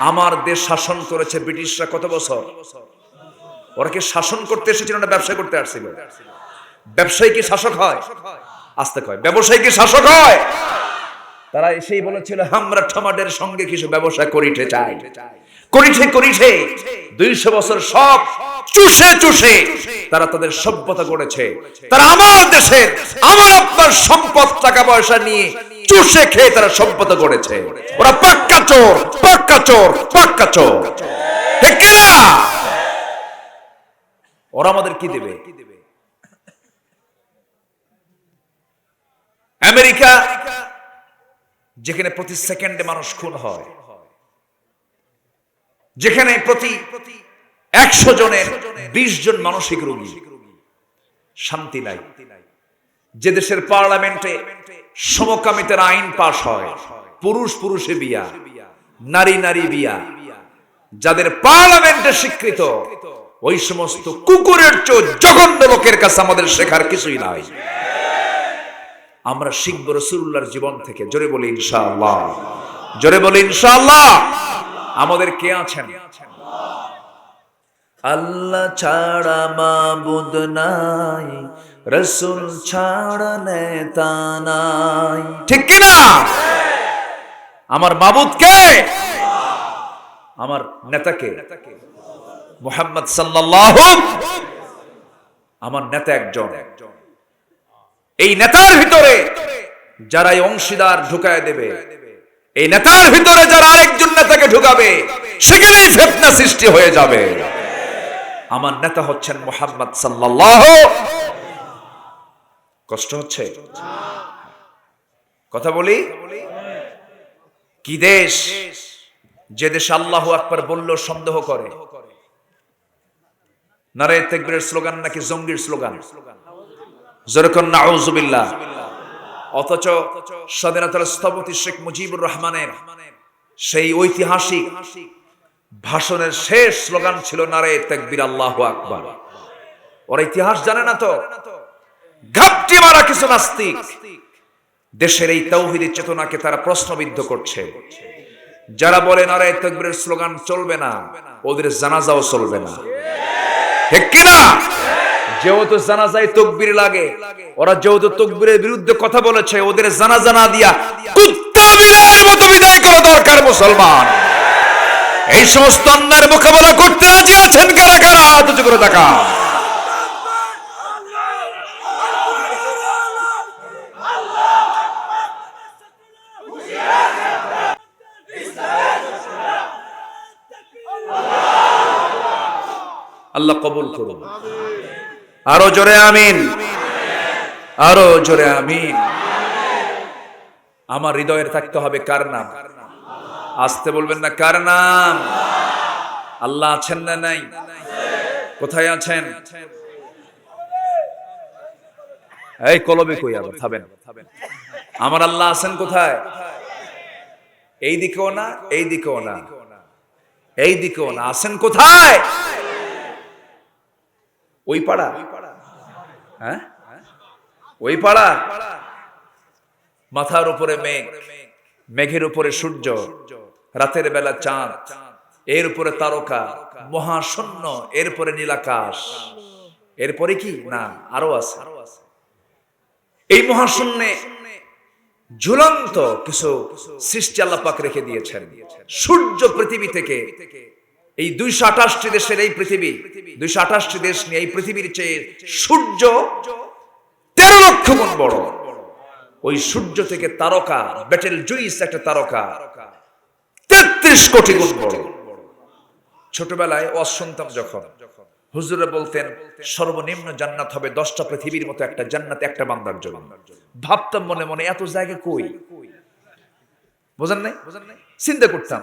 আমার দেশ শাসন করেছে ব্রিটিশরা কত বছর? ওরা কি শাসন করতে এসেছিল না ব্যবসা করতে আসছিল? ব্যবসায়ী কি শাসক হয়? আস্তে কয়, ব্যবসায়ী কি শাসক হয়? তারা এসেই বলেছিল আমরা টমাটের সঙ্গে কিছু ব্যবসা করিতে চাই। করিতে 200 বছর সব চুষে তারা তাদের সভ্যতা গড়েছে। তারা আমার দেশের আমার আপনার সম্পদ টাকা পয়সা নিয়ে চুষে খেয়ে তারা সভ্যতা গড়েছে। ওরা পাক্কা চোর, পাক্কা চোর, পাক্কা চোর, ঠিক কিনা? ওরা আমাদের কি দেবে? আমেরিকা যেখানে প্রতি সেকেন্ডে মানুষ খুন হয়, যেখানে প্রতি 100 জনের 20 জন মানসিক রোগী, শান্তি নাই। যে দেশের পার্লামেন্টে সমকামিতার আইন পাশ হয়, পুরুষ পুরুষে বিয়া, নারী নারী বিয়া, যাদের পার্লামেন্টে স্বীকৃত, ওই সমস্ত কুকুরের চোর জঘন্য লোকের কাছে আমাদের শেখার কিছুই নাই। আমরা শিখব রাসূলুল্লাহর জীবন থেকে। জোরে বলি ইনশাআল্লাহ, জোরে বলি ইনশাআল্লাহ। আমাদের কে আছেন? আল্লাহ ছাড়া মাবুদ নাই, রাসূল ছাড়া নেতা নাই, ঠিক কি না? আমার মাবুদ কে? আমার নেতা কে? মুহাম্মদ সাল্লাল্লাহু। আমার নেতা একজন। এই নেতার ভিতরে যারা এই অংশীদার ঢুকায় দেবে, এই নেতার ভিতরে যারা আরেকজন নেতাকে ঢুকাবে, সেখানেই ফিতনা সৃষ্টি হয়ে যাবে। আমার নেতা হচ্ছেন মুহাম্মদ সাল্লাল্লাহু। কষ্ট হচ্ছে? কথা বলি। কি দেশ যে দেশ আল্লাহু আকবার বললেও সন্দেহ করে? নারে তাকবীরের স্লোগান নাকি জঙ্গির স্লোগান? যেরকম নাউযুবিল্লাহ। অথচ স্বাধীনতার স্থপতি শেখ মুজিবুর রহমানের সেই ঐতিহাসিক ভাষণের শেষ স্লোগান ছিল নারে তাকবীর আল্লাহু আকবার। ওরা ইতিহাস জানে না তো। ঘাপটি মারা কিছু নাস্তিক দেশের এই তাওহীদের চেতনাকে তারা প্রশ্নবিদ্ধ করছে। যারা বলে নারে তাকবীরের স্লোগান চলবে না, ওদের জানাজাও চলবে না, ঠিক কিনা? যেহেতু জানাজায় তাকবীর লাগে, ওরা যেহেতু তাকবীরের বিরুদ্ধে কথা বলেছে, ওদের জানাজা না দিয়া কুত্তা বিড়ালের মতো বিদায় করা দরকার মুসলমান। এই সমস্ত অন্যায়ের মোকাবেলা করতে রাজি আছেন কারা কারা? হাত উঁচু করে দেখা। আল্লাহ কবুল করুন। আরো জোরে আমিন, আরো জোরে আমিন। আমার হৃদয়ের থাকতে হবে কার নাম? আসতে বলবেন না, কার নাম? আল্লাহ আছেন না নাই? কোথায় আছেন? এই কলবে কই? আবার থামেন। আমার আল্লাহ আছেন কোথায়? এই দিকেও না, এই দিকেও না, এই দিকেও না। আছেন কোথায়? ওই পাড়া? হ্যাঁ, ওই পাড়া। মাথার উপরে মেঘ, মেঘের উপরে সূর্য, রাতের বেলা চাঁদ, এর উপরে তারকা, মহাশূন্য, এরপরে নীলাকাশ, এরপরে কি না আরো আছে। এই মহাশূন্যে ঝুলন্ত কিছু সৃষ্টি আল্লাহ পাক রেখে দিয়েছেন। সূর্য পৃথিবী থেকে, এই 228টি দেশের এই পৃথিবী, 228টি দেশ নিয়ে এই পৃথিবীর চেয়ে সূর্য 13 লক্ষ গুণ বড়। ওই সূর্য থেকে তারকা, বেটেল জুইস একটা তারকা 33 কোটি গুণ বড়। ছোটবেলায় ওয়াজ শুনতাম যখন, হুজুরে বলতেন সর্বনিম্ন জান্নাত হবে 10টা পৃথিবীর মতো একটা জান্নাত একটা বান্দার জন্য। ভাবতাম মনে মনে এত জায়গা কই? বুঝেন নাই? চিন্তা করতাম।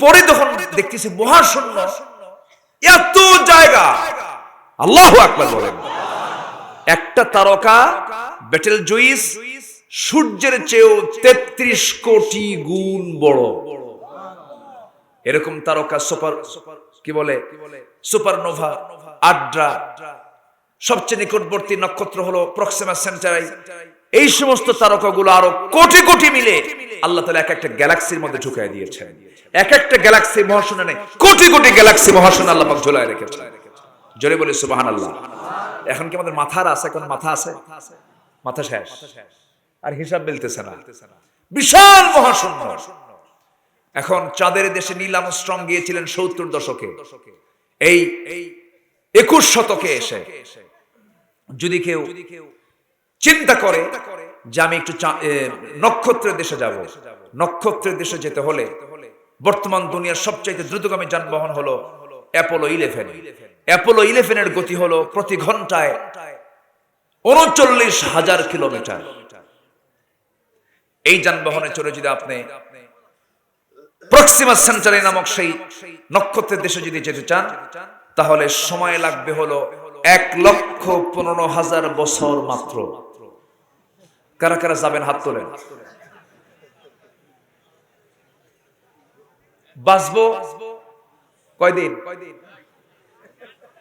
পরে তখন দেখতেছি মহাশূন্য, এত জায়গা, আল্লাহু আকবার বলেন। একটা তারকা বেটেল জুইস সূর্যের চেয়েও 33 কোটি গুণ বড়। এরকম তারকা সুপার কি বলে সুপারনোভা, আড্রা, সবচেয়ে নিকটবর্তী নক্ষত্র হলো প্রক্সিমা সেন্টারাই। এই সমস্ত তারকাগুলো আরো কোটি কোটি মিলে আল্লাহ তাআলা এক একটা গ্যালাক্সির মধ্যে ঢুকায় দিয়েছেন। এক একটা গ্যালাক্সি মহাশূন্যে নেই, কোটি কোটি গ্যালাক্সি মহাশূন্যে আল্লাহ পাক ঝোলায় রেখেছেন। জোরে বলে সুবহানাল্লাহ। এখন কি আমাদের মাথার আছে? কোন মাথা আছে? মাথা শেষ, আর হিসাব মিলতেছে না। বিশাল মহাশূন্য। এখন চাঁদের দেশে নীল আর্মস্ট্রং গিয়েছিলেন 70 দশকে। এই 21 শতকে এসে যদি কেউ চিন্তা করে যে আমি একটু নক্ষত্রের দেশে যাব, নক্ষত্রের দেশে যেতে হলে বর্তমান দুনিয়ার সবচাইতে দ্রুতগামী যানবাহন হলো অ্যাপোলো 11। অ্যাপোলো 11 এর গতি হলো প্রতি ঘন্টায় 39,000 কিলোমিটার। এই যানবাহনে চড়ে যদি আপনি প্রক্সিমা সেন্টারাই নামক সেই নক্ষত্রের দেশে যদি যেতে চান, তাহলে সময় লাগবে হলো 1,15,000 বছর মাত্র। কারা কারা যাবেন হাত তোলেন। বাঁচবো কয়দিন?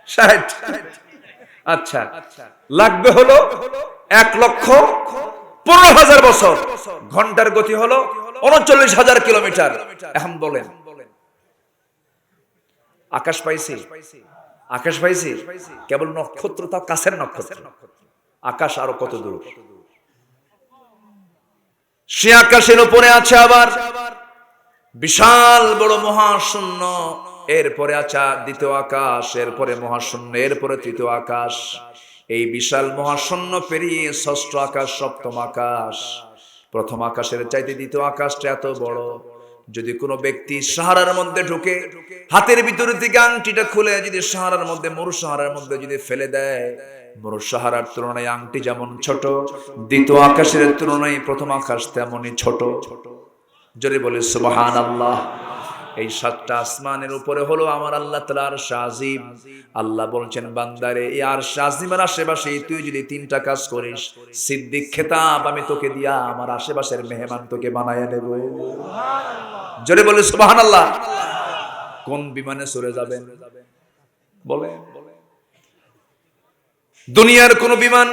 60। আচ্ছা, লাগবে হলো 1,15,000 বছর। ঘন্টার গতি হলো 39,000 কিলোমিটার। এখন বলেন, আকাশ পাইছি? আকাশ পাইছি কেবল নক্ষত্র, তাও কাছের নক্ষত্র। আকাশ আরো কত দূর? সে আকাশের উপরে আছে আবার বিশাল বড় মহাশূন্য, এরপরে আছে দ্বিতীয় আকাশ, এরপরে মহাশূন্য, এরপরে তৃতীয় আকাশ। এই বিশাল মহাশূন্য পেরিয়ে ষষ্ঠ আকাশ, সপ্তম আকাশ। প্রথম আকাশের চাইতে দ্বিতীয় আকাশটা এত বড়, যদি কোনো ব্যক্তি সাহারার মধ্যে ঢুকে হাতের ভিতরে থেকে আংটিটা খুলে যদি সাহারার মধ্যে, মরু সাহারার মধ্যে যদি ফেলে দেয়, মরু সাহারার তুলনায় আংটি যেমন ছোট, দ্বিতীয় আকাশের তুলনায় প্রথম আকাশ তেমনই ছোট। জোরে বলে সুবহানাল্লাহ। এই 7টা আসমানের উপরে হলো আমার আল্লাহ তাআলার আরশ আজিম। আল্লাহ বলছেন, বান্দারে এই আরশ আজিমের আশেপাশে তুই যদি 3টা কাজ করিস, সিদ্দিক খেতাব আমি তোকে দিয়া আমার আশেপাশের মেহমান তোকে বানায়া দেব। সুবহানাল্লাহ। জোরে বলে সুবহানাল্লাহ। কোন বিমানে চড়ে যাবেন বলেন? দুনিয়ার কোন বিমান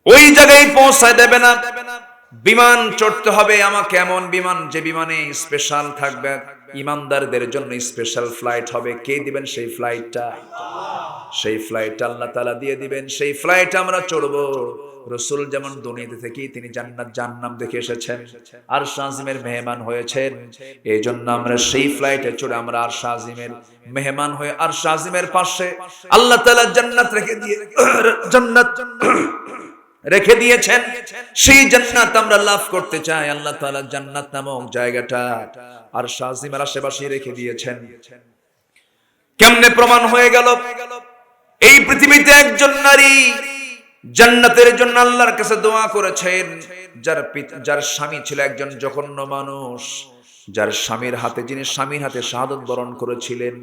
ওই জায়গায় পৌঁছায় দেবে না। বিমান চড়তে হবে আমাকে এমন বিমান যে বিমানে স্পেশাল থাকবে, ইমানদারদের জন্য স্পেশাল ফ্লাইট হবে। কে দিবেন সেই ফ্লাইটটা? সেই ফ্লাইট আল্লাহ তাআলা দিয়ে দিবেন। সেই ফ্লাইট আমরা চড়বো। রাসূল যেমন দুনিয়াতে থেকে তিনি জান্নাত জাহান্নাম দেখে এসেছেন, আরশ আজিমের মেহমান হয়েছেন, এই জন্য আমরা সেই ফ্লাইটে চড়ে আমরা আরশ আজিমের মেহমান হয়ে আরশ আজিমের পাশে আল্লাহ তাআলা জান্নাত রেখে দিয়েছেন। সেই জান্নাত আমরা লাভ করতে চাই। আল্লাহ তাআলা জান্নাত নামক জায়গাটা আরশ আজিমের আশেপাশে রেখে দিয়েছেন। কেমনে প্রমাণ হয়ে গেল? এই পৃথিবীতে একজন নারী জান্নাতের জন্য আল্লাহর কাছে দোয়া করেছেন, যার স্বামী ছিল একজন জঘন্য মানুষ, যার স্বামীর হাতে, যিনি স্বামীর হাতে শাহাদাত বরণ করেছিলেন,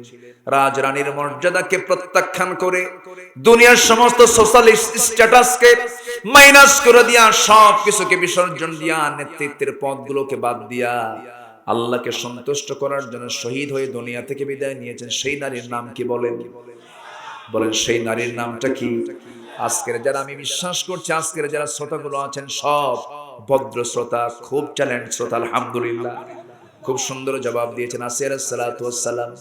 রাজরানীর মর্যাদাকে প্রত্যাখ্যান করে দুনিয়ার সমস্ত সোশ্যাল স্ট্যাটাসকে মাইনাস করে দিয়া, সব কিছুকে বিসর্জন দিয়া, নেতৃত্বের পদগুলোকে বাদ দিয়া আল্লাহকে সন্তুষ্ট করার জন্য শহীদ হয়ে দুনিয়া থেকে বিদায় নিয়েছেন। সেই নারীর নাম কি বলেন? বলেন সেই নারীর নামটা কি? আজকের যারা, আমি বিশ্বাস করছি আজকের যারা শ্রোতাগুলো আছেন সব ভদ্র শ্রোতা, খুব ট্যালেন্ট শ্রোতা। আলহামদুলিল্লাহ, খুব সুন্দর জবাব দিয়েছেন। আসিয়া আলাইহিস সালাতু ওয়াস সালাম,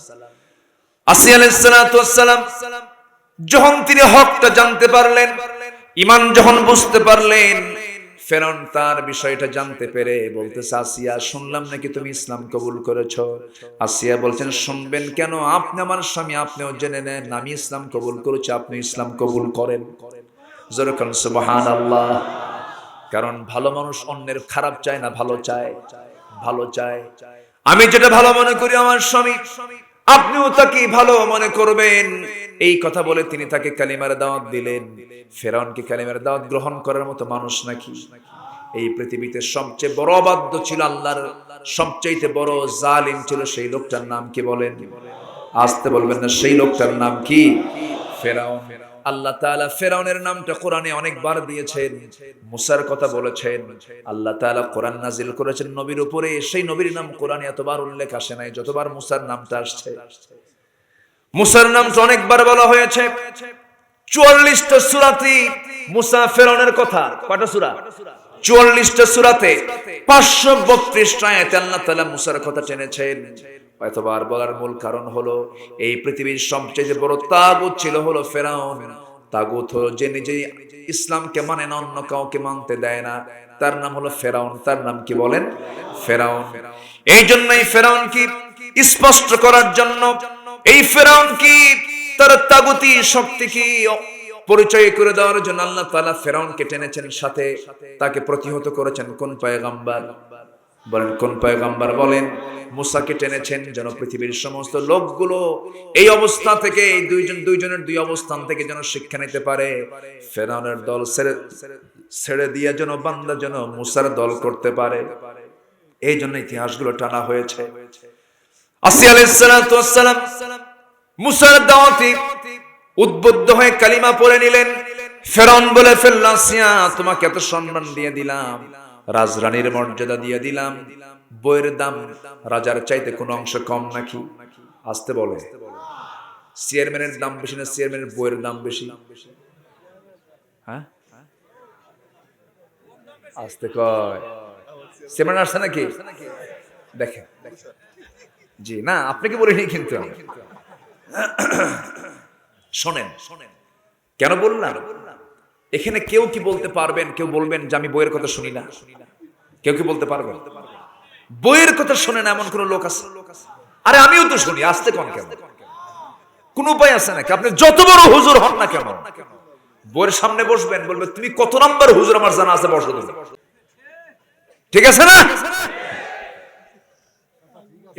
আসিয়া আলাইহিস সালাতু ওয়াস সালাম যখন তিনি হকটা জানতে পারলেন, ঈমান যখন বুঝতে পারলেন, ফেরাউন তার বিষয়টা জানতে পেরে বলতেছে, আসিয়া শুনলাম নাকি তুমি ইসলাম কবুল করেছো। আসিয়া বলছেন, শুনবেন কেন? আপনি আমার স্বামী, আপনিও জেনে নেন আমি ইসলাম কবুল করেছি, আপনি ইসলাম কবুল করেন। জোরে বলেন সুবহানাল্লাহ। কারণ ভালো মানুষ অন্যের খারাপ চায় না, ভালো চায়, ভালো চায়। আমি যেটা ভালো মনে করি আমার স্বামী, আপনিও তাকে ভালো মনে করবেন। এই কথা বলে তিনি তাকে কালিমার দাওয়াত দিলেন। ফেরাউন কি কালিমার দাওয়াত গ্রহণ করার মতো মানুষ নাকি? এই পৃথিবীতে সবচেয়ে বড় অবাধ্য ছিল আল্লাহর সবচাইতে বড় জালিম ছিল সেই লোকটার নাম কি বলেন? আসতে বলবেন না, সেই লোকটার নাম কি? ফেরাউন। আল্লাহ তাআলা ফেরাউনের নামটা কোরআনে অনেকবার দিয়েছেন, মুসার কথা বলেছেন। আল্লাহ তাআলা কোরআন নাজিল করেছেন নবীর উপরে, সেই নবীর নাম কোরআনে এতবার উল্লেখ আসে নাই যতবার মুসার নামটা আসছে। মুসার নামটা অনেকবার বলা হয়েছে। 44টা সূরাতে মুসা ফেরাউনের কথা, কয়টা সূরা? 44টা সূরাতে 532 আয়াতে আল্লাহ তাআলা মুসার কথা টেনেছেন। এতবার বলার মূল কারণ হলো এই পৃথিবীর সবচেয়ে বড় তাগুত ছিল হলো ফেরাউন। তাগুত হলো যে নিজেই ইসলামকে মানে না, অন্য কাউকে মানতে দেয় না, তার নাম হলো ফেরাউন। তার নাম কি বলেন? ফেরাউন। এই জন্যই ফেরাউন কি স্পষ্ট করার জন্য, এই ফেরাউন কি তার তাগুতি শক্তি কি পরিচয় করে দেওয়ার জন্য আল্লাহ তাআলা ফেরাউনকে টেনেছেন সাথে, তাকে প্রতিহত করেছেন কোন পয়গম্বর? বলেন কোন পয়গম্বর? বলেন মুসাকে টেনেছেন যেন পৃথিবীর সমস্ত লোকগুলো এই অবস্থা থেকে, এই দুইজনের দুই অবস্থান থেকে যেন শিক্ষা নিতে পারে। ফেরাউনের দল ছেড়ে দিয়ে যেন বান্দা যেন মুসার দল করতে পারে। এই জন্য ইতিহাসগুলো টানা হয়েছে। আসিয়া আলাইহিস সালাতু ওয়াস সালাম মুসার দাওয়াতে উদ্বুদ্ধ হয়ে কালিমা পড়ে নিলেন। ফেরাউন বলে ফেলল, আসিয়া তোমাকে এত সম্মান দিয়ে দিলাম, রাজরানীর মর্যাদা দিয়ে দিলাম, বইয়ের দাম রাজার চাইতে কোনো অংশ কম নাকি? আসতে বলে চেয়ারম্যানের দাম বেশি না চেয়ারম্যানের বইয়ের দাম বেশি? হ্যাঁ আসতে কয় চেয়ারম্যান আসছে নাকি? দেখেন জি না, আপনাকে বলিনি কিন্তু। শোনেন কেন বললাম, এখানে কেউ কি বলতে পারবেন, কেউ বলবেন যে আমি বইয়ের কথা শুনি না? কেউ কি বলতে পারবেন বইয়ের কথা শুনে না এমন কোন লোক আছে? আরে আমিও তো শুনি, আসতে কোন কেন? কোন উপায় আছে নাকি? আপনি যত বড় হুজুর হন না কেন, বইয়ের সামনে বসবেন, বলবে তুমি কত নম্বর হুজুর আমার জানা আছে, বসো তুমি। ঠিক আছে না?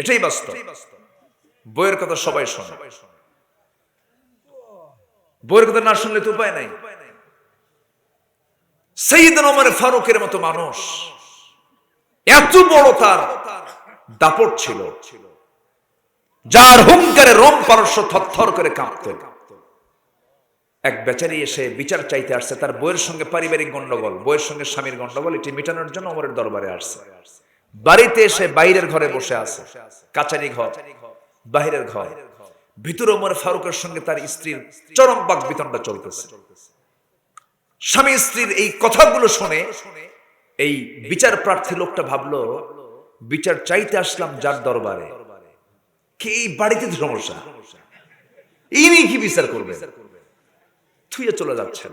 এটাই বাস্তব। বইয়ের কথা সবাই শোনে, বইয়ের কথা না শুনলে তো উপায় নাই। সাইয়েদনা ওমর ফারুকের মতো মানুষ, এত বড় তার দাপট ছিল, যার হুঙ্কারে রোম পারস্য থরথর করে কাঁপত। এক বেচারি এসে বিচার চাইতে আসছে, তার বইয়ের সঙ্গে পারিবারিক গন্ডগোল, বইয়ের সঙ্গে স্বামীর গন্ডগোল, এটি মেটানোর জন্য ওমরের দরবারে আসছে। বাড়িতে এসে বাইরের ঘরে বসে আছে, কাচারি ঘর, বাহিরের ঘর, ভিতরে ওমর ফারুকের সঙ্গে তার স্ত্রীর চরম বাকবিতণ্ডা চলতেছে। স্বামী স্ত্রীর এই কথাগুলো শুনে এই বিচার প্রার্থী লোকটা ভাবলো, বিচার চাইতে আসলাম যার দরবারে, কি এই বাড়িতে সমস্যা, ইনি কি বিচার করবে? থুয়ে চলে যাচ্ছে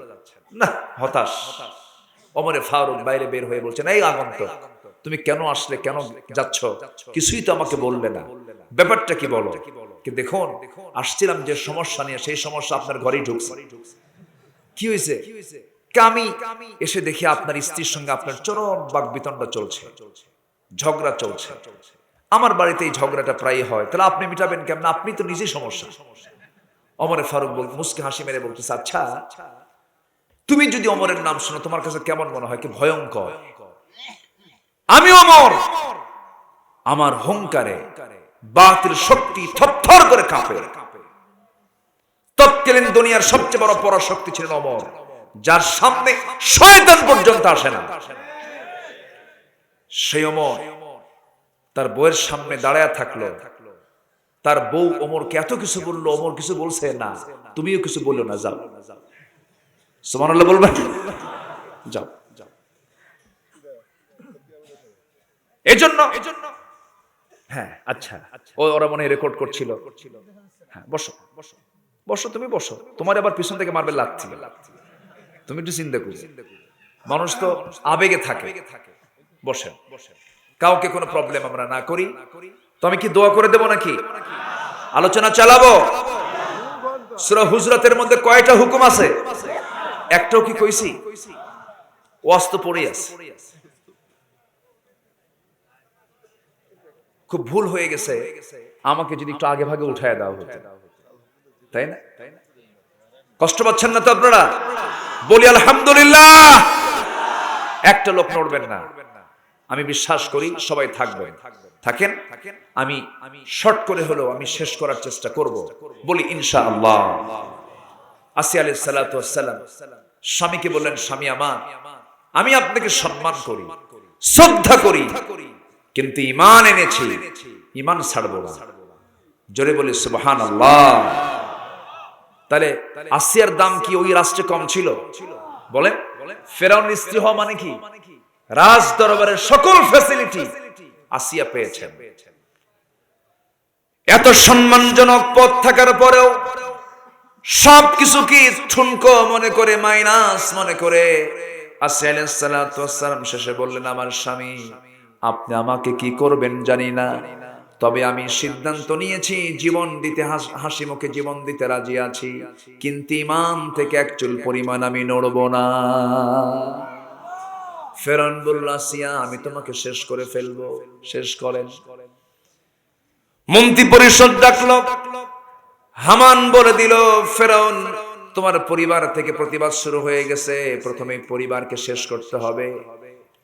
না, হতাশ। ওমর ফারুক বাইরে বের হয়ে বলছেন, এই আগন্তুক, তুমি কেন আসলে, কেন যাচ্ছ? কিছুই তো আমাকে বললে না, ব্যাপারটা কি বলো? কি দেখুন, আসছিলাম যে সমস্যা নিয়ে, সেই সমস্যা আপনার ঘরেই ঢুকছে। কি হয়েছে? আমি এসে দেখি আপনার স্ত্রীর সঙ্গে আপনার চরম বাকবিতণ্ডা চলছে, ঝগড়া চলছে। আমার বাড়িতে এই ঝগড়াটা প্রায় হয়, তাহলে আপনি মিটাবেন কেমন? আপনি তো নিজেই সমস্যা। ওমর ফারুক মুস্কি হাসি মেরে বলতেছে, আচ্ছা তুমি যদি ওমরের নাম শোনো তোমার কাছে কেমন মনে হয়? কি ভয়ঙ্কর। আমি ওমর, আমার হুঙ্কারে বাতিল শক্তি থরথর করে কাঁপে। তৎকালীন দুনিয়ার সবচেয়ে বড় পরাশক্তি ছিলেন ওমর, যার সামনে শয়তান পর্যন্ত আসে না। সেই ওমর তার বউয়ের সামনে দাঁড়ায় থাকলো, তার বউ ওমরকে এত কিছু বললো, ওমর কিছু বলছে না, তুমিও কিছু বললো না, যাও। সুবহানাল্লাহ বলবেন? যাও। এজন্য হ্যাঁ, আচ্ছা ওরা মনে রেকর্ড করছিল। হ্যাঁ বসো বসো, তুমি বসো, তোমার আবার পিছন থেকে মারবে লাথি, তুমি একটু চিন্তা করো। মানুষ তো আবেগে থাকে। বসে, কাউকে কোনো প্রবলেম আমরা না করি তো আমি কি দোয়া করে দেব নাকি? আলোচনা চালাবো। সূরা হুজরাতের মধ্যে কয়টা হুকুম আছে? একটাও কি কইছি? ওয়াজ তো পড়ে আছে। খুব ভুল হয়ে গেছে, আমাকে যদি একটু আগে ভাগে উঠায় দেওয়া হতো, তাই না? কষ্ট পাচ্ছেন না তো আপনারা? বলি আলহামদুলিল্লাহ। একটা লোক নড়বেন না, আমি বিশ্বাস করি সবাই থাকবেন। থাকেন, আমি শর্ট করে হলেও আমি শেষ করার চেষ্টা করব, বলি ইনশাআল্লাহ। আসিয়া আলাইহিস সালাতু ওয়াস সালাম স্বামীকে বললেন, স্বামী আমার, আমি আপনাকে সম্মান করি, শ্রদ্ধা করি, কিন্তু ঈমান এনেছি, ঈমান ছাড়বো না। জোরে বলি সুবহানাল্লাহ। তাহলে আসিয়ার দাম কি ওই রাষ্ট্রে কম ছিল? বলেন, ফেরাউনের স্ত্রী হওয়া মানে কি? রাজ দরবারের সকল ফ্যাসিলিটি আসিয়া পেয়েছেন। এত সম্মানজনক পদ থাকার পরেও সবকিছু কি ঠুনকো মনে করে, মাইনাস মনে করে আসিয়া আলাইহিস সালাতু ওয়াস সালাম শেষে বললেন, আমার স্বামী, আপনি আমাকে কি করবেন জানি না, তবে আমি সিদ্ধান্ত নিয়েছি জীবন দিতে, হাসি মুখে জীবন দিতে রাজি আছি, কিন্তু ঈমান থেকে এক চুল পরিমাণ আমি নড়ব না। ফেরাউন বলল, আসিয়া, আমি তোমাকে শেষ করে ফেলবো। শেষ করেন। মন্ত্রী পরিষদ ডাকলো, হামান বলে দিল, ফেরাউন, তোমার পরিবার থেকে প্রতিবাদ শুরু হয়ে গেছে, প্রথমে পরিবারকে শেষ করতে হবে।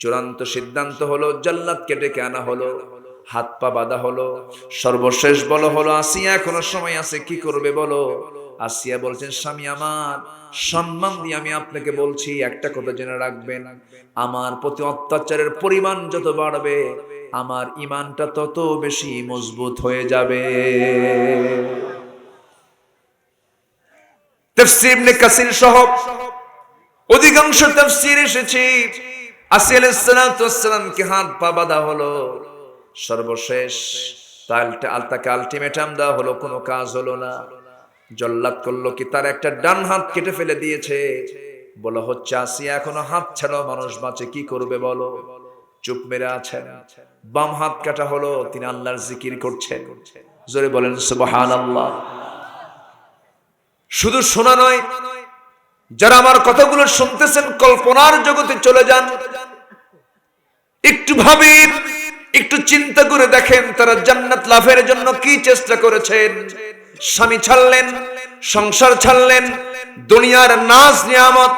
চূড়ান্ত সিদ্ধান্ত হলো, জাল্লাদকে ডেকে আনা হলো, হাত পা বাঁধা হলো, সর্বশেষ বলো হলো, আসিয়া এখনো সময় আছে, কি করবে বলো। আসিয়া বলছেন, স্বামী আমার, সম্মান দিয়ে আমি আপনাকে বলছি, একটা কথা জেনে রাখবেন, আমার প্রতি অত্যাচারের পরিমাণ যত বাড়বে, আমার ঈমানটা তত বেশি মজবুত হয়ে যাবে। তাফসীর ইবনে কাসির সহ অধিকাংশ তাফসীর এসেছে, আসিয়া আলাইহিস সালাতু ওয়াস সালামকে হাত পা বাঁধা হলো, সর্বশেষ তাকে আলটিমেটাম দেওয়া হলো, কোনো কাজ হলো না। জল্লাদ করলো কি, তার একটা ডান হাত কেটে ফেলে দিয়েছে। বলা হচ্ছে, আসিয়া এখনো হাত ছাড়া মানুষ বাঁচে, কি করবে বলো। চুপ মেরে আছেন। বাম হাত কাটা হলো, তিনি আল্লাহর জিকির করছেন। জোরে বলেন সুবহানাল্লাহ। শুধু শোনা নয়, যারা আমার কথাগুলো শুনতেছেন, কল্পনার জগতে চলে যান, একটু ভাবেন, একটু চিন্তা করে দেখেন, তারা জান্নাত লাভের জন্য কি চেষ্টা করেছেন। স্বামী ছাড়লেন, সংসার ছাড়লেন, দুনিয়ার নাজ নিয়ামত,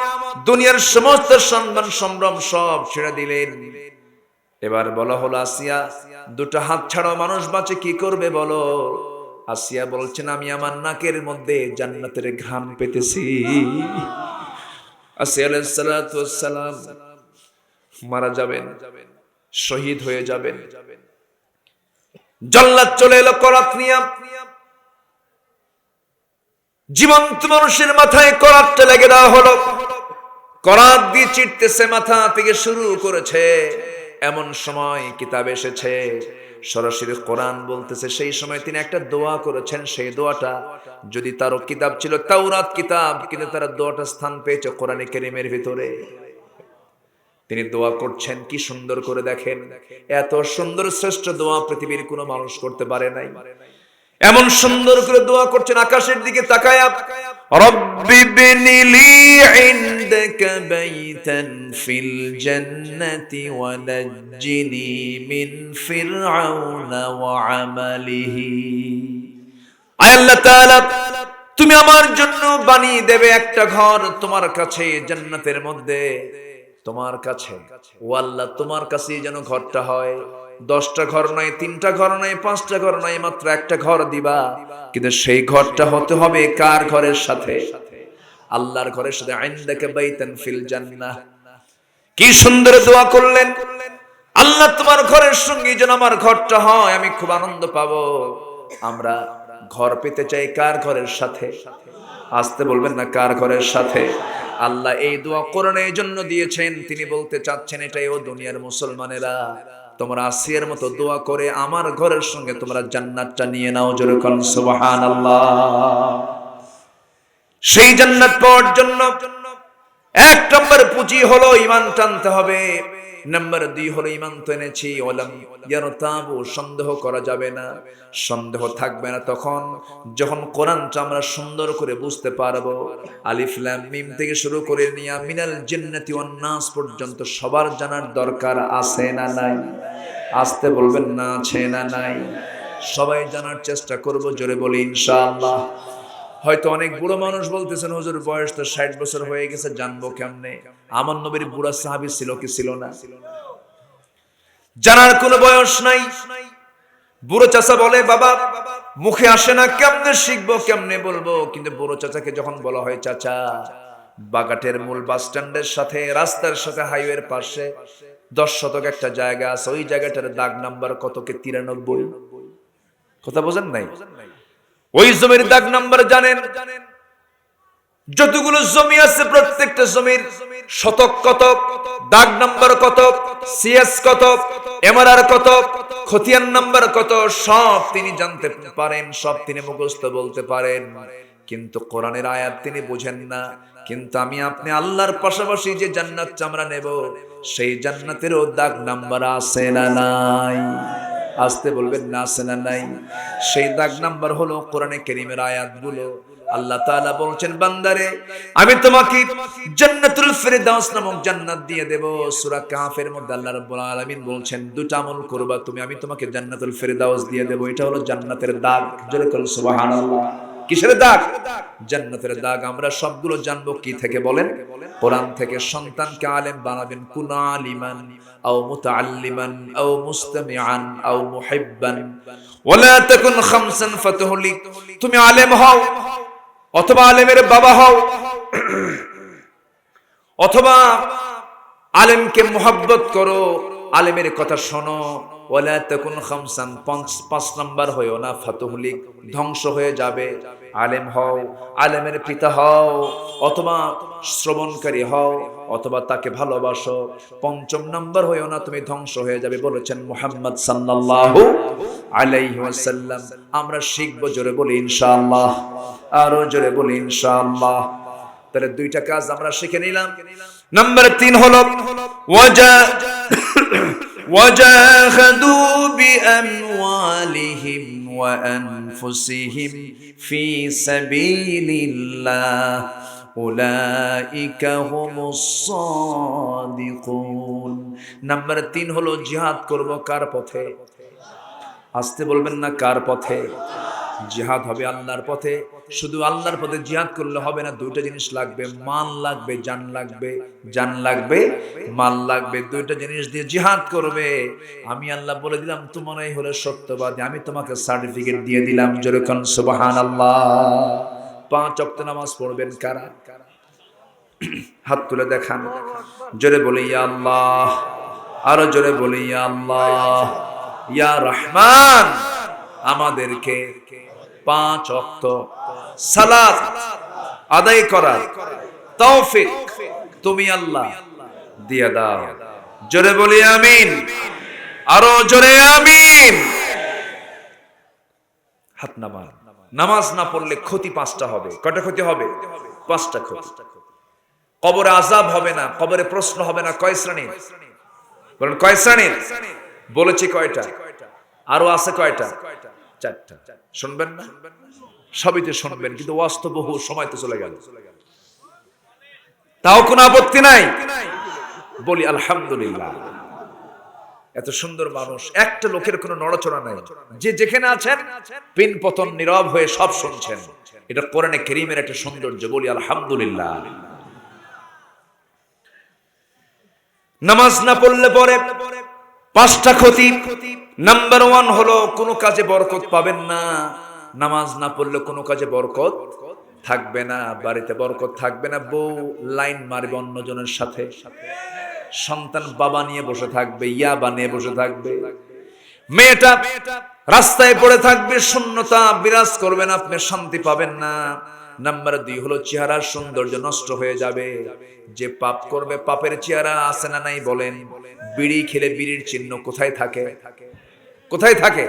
দুনিয়ার সমস্ত সম্মান সম্ভ্রম সব ছেড়ে দিলেন। এবার বলা হলো, আসিয়া, দুটো হাত ছাড়াও মানুষ বাঁচে, কি করবে বলো। আসিয়া বলছেন, আমি আমার নাকের মধ্যে জান্নাতের ঘ্রাণ পেতেছি। আসিয়া আলাইহিস সালাতু ওয়াস সালাম মারা যাবেন, শহীদ হয়ে যাবেন। জাল্লাদ চলে এলো করাত নিয়া, জীবন্ত মানুষের মাথায় করাতটা লেগে দেওয়া হলো, করাত দিয়ে চিটতেছে, মাথা থেকে শুরু করেছে। এমন সময় কিতাব এসেছে, সরাসরি কোরআন বলতেছে, সেই সময় তিনি একটা দোয়া করেছেন, সেই দোয়াটা যদি তারও কিতাব ছিল তাওরাত কিতাব, কিন্তু তার দোয়াটা স্থান পেয়েছে কোরআনে কারীমের ভিতরে। তিনি দোয়া করছেন, কি সুন্দর করে দেখেন, এত সুন্দর শ্রেষ্ঠ দোয়া পৃথিবীর কোনো মানুষ করতে পারে নাই। এমন সুন্দর করে দোয়া করছেন, আকাশের দিকে তাকায়া, রব্বি বিনিলি ইনদাকা বাইতান ফিল জান্নাতি ওয়া নাজ্জিনি মিন ফিরআউনা ওয়া আমালিহি। আয় আল্লাহ তাআলা, তুমি আমার জন্য বানিয়ে দেবে একটা ঘর তোমার কাছে জান্নাতের মধ্যে, তোমার কাছে। ও আল্লাহ, তোমার কাছেই যেন ঘরটা হয়। 10টা ঘর নয়, 3টা ঘর নয়, 5টা ঘর নয়, মাত্র একটা ঘর দিবা, কিন্তু সেই ঘরটা হতে হবে কার ঘরের সাথে? আল্লাহর ঘরের সাথে। ইনদাকা বাইতান ফিল জান্নাহ। কি সুন্দর দোয়া করলেন, আল্লাহ তোমার ঘরের সঙ্গে যেন আমার ঘরটা হয়, আমি খুব আনন্দ পাবো। আমরা ঘর পেতে চাই কার ঘরের সাথে? আসতে বলবেন না, কার ঘরের সাথে? আল্লাহ এই দোয়া কোরআনে এই জন্য দিয়েছেন, তিনি বলতে চাচ্ছেন, এটাই ও দুনিয়ার মুসলমানেরা, তোমরা আসিয়ার মতো দোয়া করে আমার ঘরের সঙ্গে তোমরা জান্নাতটা নিয়ে নাও। জোরে বলেন সুবহানাল্লাহ। সেই জান্নাত পাওয়ার জন্য 1 নম্বর পুঁজি হলো ঈমান টানতে হবে। নাম্বার 2 হলো ঈমান তো এনেছি, ওয়ালাম ইয়ারতাবু, সন্দেহ করা যাবে না। সন্দেহ থাকবে না তখন যখন কোরআনটা আমরা সুন্দর করে বুঝতে পারবো। আলিফ লাম মিম থেকে শুরু করে নিয়া মিনাল জিন্নাতি ওয়ান নাস পর্যন্ত সবার জানার দরকার আছে না নাই? আসতে বলবেন না, আছে না নাই? সবাই জানার চেষ্টা করব, জোরে বলি ইনশাআল্লাহ। হয়তো অনেক বুড়ো মানুষ বলতেছেন, হুজুর বয়স তো 60 বছর হয়ে গেছে, জানবো কেমনে? আমার নবীর বুড়া সাহাবী ছিল কি ছিল না? জানার কোনো বয়স নাই। বুড়ো চাচা বলে বাবা মুখে আসে না, কেমনে শিখবো কেমনে বলবো। কিন্তু বুড়ো চাচাকে যখন বলা হয় চাচা বাগাটের মূল বাস স্ট্যান্ডের সাথে রাস্তার সাথে হাইওয়ের পাশে 10 শতক একটা জায়গা আছে, ওই জায়গাটার দাগ নাম্বার কত কে 93। কথা বোঝেন নাই? ওই জমির দাগ নাম্বার জানেন? যতগুলো জমি আছে প্রত্যেকটা জমির শতক কত, দাগ নাম্বার কত, সিএস কত, এমআরআর কত, খতিয়ান নাম্বার কত, সব তিনি জানতে পারেন, সব তিনি মুখস্থ বলতে পারেন। কিন্তু কোরআনের আয়াত তিনি বুঝেন না। কিন্তু আমি আপনি আল্লাহর পাশাপাশি যে জান্নাত আমরা নেব, সেই জান্নাতেরও দাগ নাম্বার আছে না নাই? আসতে বলবেন না আছে না নাই? সেই দাগ নাম্বার হলো কোরআনে কারীমের আয়াতগুলো। আল্লাহ তাআলা বলছেন বান্দারে আমি তোমাকে জান্নাতুল ফিরদাউস নামক জান্নাত দিয়ে দেব। সূরা কাফের মধ্যে আল্লাহ রাব্বুল আলামিন বলছেন দুটো আমল করবা তুমি, আমি তোমাকে জান্নাতুল ফিরদাউস দিয়ে দেব। এটা হলো জান্নাতের দাগ। জোরে বলুন সুবহানাল্লাহ। কিসের দাগ? জান্নাতের দাগ। আমরা সবগুলো জানবো কি থেকে বলেন? কোরআন থেকে। সন্তানকে আলেম বানাবেন, কুন আলিমান আও মুতাআল্লিমান আও মুস্তামিআন আও মুহিব্বান ওয়ালা তাকুন খামসান ফাতুহলিক। তুমি আলেম হও অথবা আলেমের বাবা হও অথবা আলেমকে মুহাব্বত করো, আলেমের কথা শোনো। ওয়ালা তাকুন খামসান, 5 নাম্বার হয়ো না, ফাতুহলিক, ধ্বংস হয়ে যাবে। আলেম হও, আলেমের পিতা হও, অথবা শ্রবণকারী হও, অথবা তাকে ভালোবাসো। 5 নাম্বার হয়ো না, তুমি ধ্বংস হয়ে যাবে বলেছেন মুহাম্মদ সাল্লাল্লাহু আলাইহি ওয়াসাল্লাম। আমরা শিখবো, জোরে বলি ইনশাআল্লাহ, আরো জোরে বলি ইনশাআল্লাহ। তাহলে দুইটা কাজ আমরা শিখে নিলাম। নাম্বার 3 হলো وجاهدوا بأموالهم وأنفسهم في سبيل الله أولئك هم الصادقون। নাম্বার 3 হলো জিহাদ করব কার পথে? আসতে বলবেন না, কার পথে? জিহাদ হবে আল্লাহর পথে। শুধু আল্লাহর পথে জিহাদ করলে হবে না, দুইটা জিনিস লাগবে, মাল লাগবে, জান লাগবে। জান লাগবে, মাল লাগবে, দুইটা জিনিস দিয়ে জিহাদ করবে। আমি আল্লাহ বলে দিলাম তোমারই হলো সত্যবাদী, আমি তোমাকে সার্টিফিকেট দিয়ে দিলাম। জোরে কোন সুবহানাল্লাহ। 5 ওয়াক্ত নামাজ পড়বেন কারা? হাত তুলে দেখান। জোরে বলি ইয়া আল্লাহ, আরো জোরে বলি ইয়া আল্লাহ। ইয়া রহমান, আমাদেরকে 5 ওয়াক্ত সালাত আদায় করার তৌফিক তুমি আল্লাহ দিয়ে দাও। জোরে বলি আমিন, আরো জোরে আমিন। হাত নামান। নামাজ না পড়লে ক্ষতি 5টা হবে। কয়টা ক্ষতি হবে? 5টা ক্ষতি। কবরে আযাব হবে না, কবরে প্রশ্ন হবে না। কয় শ্রেণী বলেন? কয় শ্রেণী বলেছি? কয়টা? আরো আছে কয়টা? 4টা। শুনবেন না? সবই তো শুনবেন, কিন্তু ওয়াজ তো বহু সময় তো চলে গেল। তাও কোনো আপত্তি নাই, বলি আলহামদুলিল্লাহ। এত সুন্দর মানুষ, একটা লোকের কোনো নড়াচড়া নাই। যে যেখানে আছেন পিন পতন নীরব হয়ে সব শুনছেন। এটা কোরআনে কারীমের একটা সৌন্দর্য, বলি আলহামদুলিল্লাহ। নামাজ না পড়লে পরে 5টা ক্ষতি। নাম্বার 1 হলো কোনো কাজে বরকত পাবেন না। নামাজ না পড়লে কোনো কাজে বরকত থাকবে না, বাড়িতে বরকত থাকবে না। বউ লাইন মারবে অন্যজনের সাথে, সন্তান বাবা নিয়ে বসে থাকবে, ইয়া বানিয়ে বসে থাকবে, মেয়েটা রাস্তায় পড়ে থাকবে, শূন্যতা বিরাজ করবেন, আপনি শান্তি পাবেন না। নাম্বার 2 হলো চেহারার সৌন্দর্য নষ্ট হয়ে যাবে। যে পাপ করবে, পাপের চেহারা আছে না নাই বলেন? বিড়ি খেলে বিড়ির চিহ্ন কোথায় থাকে? কোথায় থাকে?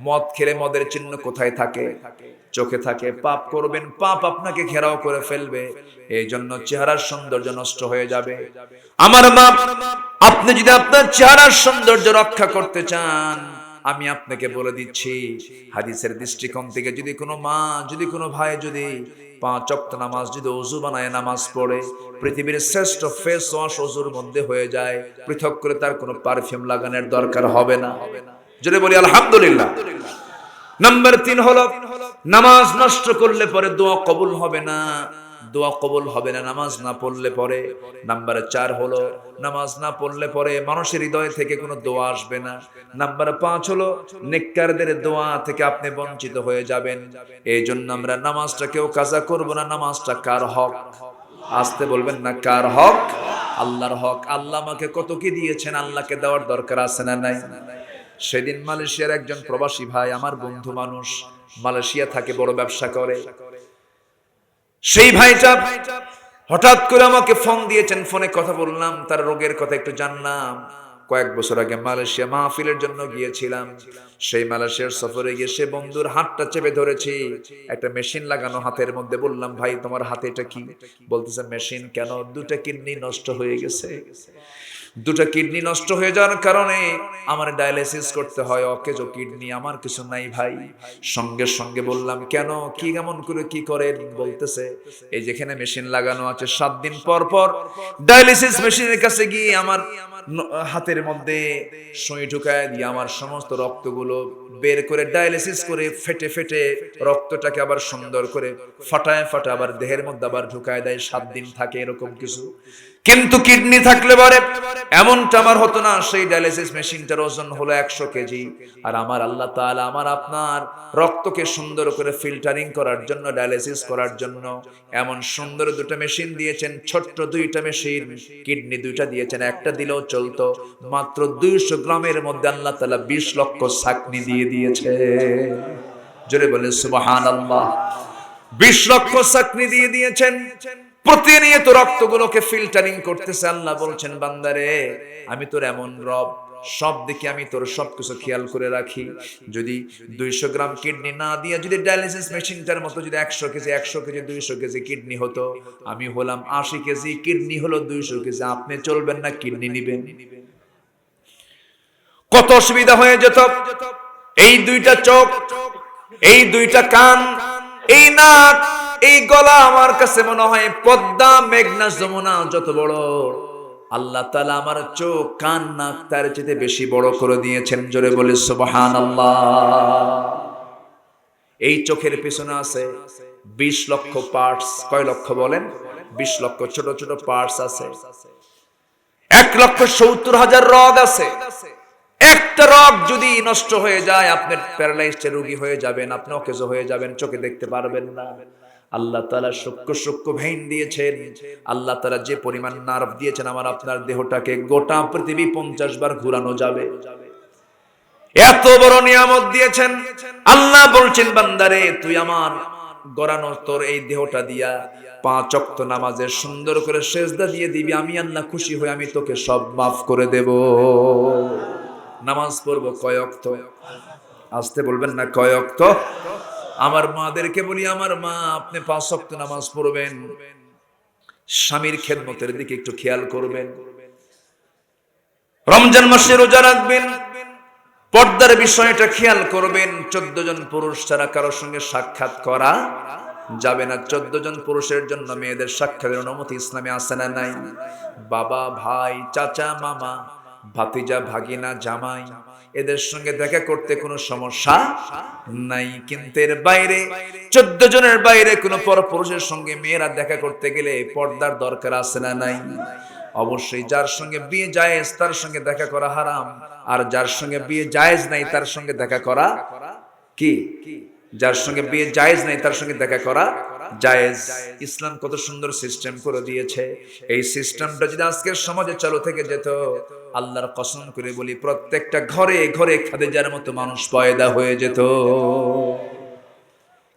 মদ খেলে মদের চিহ্ন কোথায় থাকে? চোখে থাকে। পাপ করবেন, পাপ আপনাকে ঘেরাও করে ফেলবে। এই জন্য চেহারার সৌন্দর্য নষ্ট হয়ে যাবে। আমার মা, আপনি যদি আপনার চেহারার সৌন্দর্য রক্ষা করতে চান, আমি আপনাকে বলে দিচ্ছি, হাদিসের দৃষ্টিকোণ থেকে যদি কোনো মা, যদি কোনো ভাই যদি 5 ওয়াক্ত নামাজ যদি ওযু বানায় নামাজ পড়ে, পৃথিবীর শ্রেষ্ঠ ফেস ওয়াশ ওযুর মধ্যে হয়ে যায়, পৃথক করে তার কোনো পারফিউম লাগানোর দরকার হবে না। যদি বলি আলহামদুলিল্লাহ। নাম্বার 3 হলো নামাজ নষ্ট করলে পরে দোয়া কবুল হবে না। দোয়া কবুল হবে না নামাজ না পড়লে পরে। নাম্বার 4 হলো নামাজ না পড়লে পরে মানুষের হৃদয় থেকে কোনো দোয়া আসবে না। নাম্বার 5 হলো নেককারদের দোয়া থেকে আপনি বঞ্চিত হয়ে যাবেন। এই জন্য আমরা নামাজটা কেউ কাজা করব না। নামাজটা কার হক? আসতে বলবেন না, কার হক? আল্লাহর হক। আল্লাহ আমাকে কত কি দিয়েছেন, আল্লাহকে দেওয়ার দরকার আছে না নাই? সেদিন মালয়েশিয়ার একজন প্রবাসী ভাই, আমার বন্ধু মানুষ, মালয়েশিয়া থাকে, বড় ব্যবসা করে। সেই ভাইটা হঠাৎ করে আমাকে ফোন দিয়েছেন, ফোনে কথা বললাম, তার রোগের কথা একটু জানলাম। কয়েক বছর আগে মালয়েশিয়া মাহফিলের জন্য গিয়েছিলাম। সেই মালয়েশিয়ার সফরে গিয়ে সে বন্ধুর হাতটা চেপে ধরেছি, একটা মেশিন লাগানো হাতের মধ্যে। বললাম, ভাই তোমার হাতে এটা কি? বলতেছে, মেশিন। কেন? 2টা কিডনি নষ্ট হয়ে গেছে। 2টা কিডনি নষ্ট হয়ে যাওয়ার কারণে আমার ডায়ালিসিস করতে হয়, অকেজো কিডনি, আমার কিছু নাই ভাই। সঙ্গে সঙ্গে বললাম, কেন, কি কেমন করে কি করেন? বলতেছে, এই যেখানে মেশিন লাগানো আছে 7 দিন পর পর ডায়ালিসিস মেশিনের কাছে গিয়ে আমার হাতের মধ্যে সুই ঢুকায় দিয়ে আমার সমস্ত রক্তগুলো বের করে ডায়ালিসিস করে ফেটে ফেটে রক্তটাকে আবার সুন্দর করে ফাটায় ফাটায় আবার দেহের মধ্যে আবার ঢুকায় দেয়। 7 দিন থাকে এরকম কিছু। কিন্তু কিডনি থাকলে পরে এমনটা আমার হতো না। সেই ডায়ালিসিস মেশিনটার ওজন হলো 100 কেজি। আর আমার আল্লাহ তাআলা আমার আপনার রক্তকে সুন্দর করে ফিল্টারিং করার জন্য, ডায়ালিসিস করার জন্য এমন সুন্দর 2টা মেশিন দিয়েছেন। ছোট্ট 2টা মেশিন, কিডনি 2টা দিয়েছেন। একটা দিলেও চলতো। মাত্র 200 গ্রামের মধ্যে আল্লাহ তাআলা 20 লক্ষ ছাকনি দিয়ে দিয়েছে। জোরে বলে সুবহানাল্লাহ। 20 লক্ষ ছাকনি দিয়ে দিয়েছেন। প্রতিনিয়ত রক্তগুলোকে ফিল্টারিং করতেছে। আল্লাহ বলছেন, বান্দারে আমি তোর এমন রব, সব দিকে আমি তোর সবকিছু খেয়াল করে রাখি। যদি 200 গ্রাম কিডনি না দিয়ে যদি ডায়ালিসিস মেশিনটার মতো যদি 100 কেজি 200 কেজি কিডনি হতো, আমি হলাম 80 কেজি, কিডনি হলো 200 কেজি, আপনি চলবেন না কিডনি নিবেন? কত অসুবিধা হয়ে যেত। এই 2টা চোখ, এই 2টা কান, এই নাক, এই গলা, আমার কাছে মনে হয় পদ্মা, মেঘনা, যমুনা যত বড়, আল্লাহ তাআলা আমার চোখ, কান, নাক তার চেয়ে বেশি বড় করে দিয়েছেন। জোরে বলে সুবহানাল্লাহ। এই চোখের পিছনে আছে 20 লক্ষ পার্টস। কয় লক্ষ বলেন? 20 লক্ষ ছোট ছোট পার্টস আছে। 1,70,000 রগ আছে। একটা রগ যদি নষ্ট হয়ে যায়, আপনি প্যারালাইজড রোগী হয়ে যাবেন, আপনি অকেজো হয়ে যাবেন, চোখে দেখতে পারবেন না। আল্লাহ তাআলা সূক্ষ্ম সূক্ষ্ম ভেইন দিয়েছেন। আল্লাহ তাআলা যে পরিমাণ নার্ভ দিয়েছেন, আমার আপনার দেহটাকে গোটা পৃথিবী 50 বার ঘোরানো যাবে। এত বড় নিয়ামত দিয়েছেন। আল্লাহ বলছেন, বান্দারে তুই আমার গড়ানো তোর এই দেহটা দিয়া 5 ওয়াক্ত নামাজে সুন্দর করে সেজদা দিয়ে দিবি, আমি আল্লাহ খুশি হয়ে আমি তোকে সব মাফ করে দেব। নামাজ পড়বো কয় ওয়াক্ত? আসতে বলবেন না, কয় ওয়াক্ত? আমার মাদেরকে বলি, আমার মা, আপনি 5 ওয়াক্ত নামাজ পড়বেন। স্বামীর খেদমতের দিকে একটু খেয়াল করবেন। রমজান মাসে রোজা রাখবেন। পর্দার বিষয়টা খেয়াল করবেন। 14 জন পুরুষ ছাড়া কারোর সঙ্গে সাক্ষাৎ করা যাবে না। 14 জন পুরুষের জন্য মেয়েদের সাক্ষাতের অনুমতি ইসলামে আছে না নাই? বাবা, ভাই, চাচা, মামা, ভাতিজা, ভাগিনা, জামাই, এদের সঙ্গে দেখা করতে কোনো সমস্যা নাই। কিন্তু এর বাইরে 14 জনের বাইরে কোনো পরপুরুষের সঙ্গে মেয়েরা দেখা করতে গেলে পর্দার দরকার আছে না নাই? অবশ্যই যার সঙ্গে বিয়ে জায়েজ তার সঙ্গে দেখা করা হারাম, আর যার সঙ্গে বিয়ে জায়েজ নাই তার সঙ্গে দেখা করা কি? যার সঙ্গে বিয়ে জায়েজ নাই তার সঙ্গে দেখা করা জায়েজ। ইসলাম কত সুন্দর সিস্টেম করে দিয়েছে। এই সিস্টেমটা যদি আজকের সমাজে চালু থেকে যেত, আল্লাহর কসম করে বলি, প্রত্যেকটা ঘরে ঘরে খাদিজার মতো মানুষ পয়দা হয়ে যেত।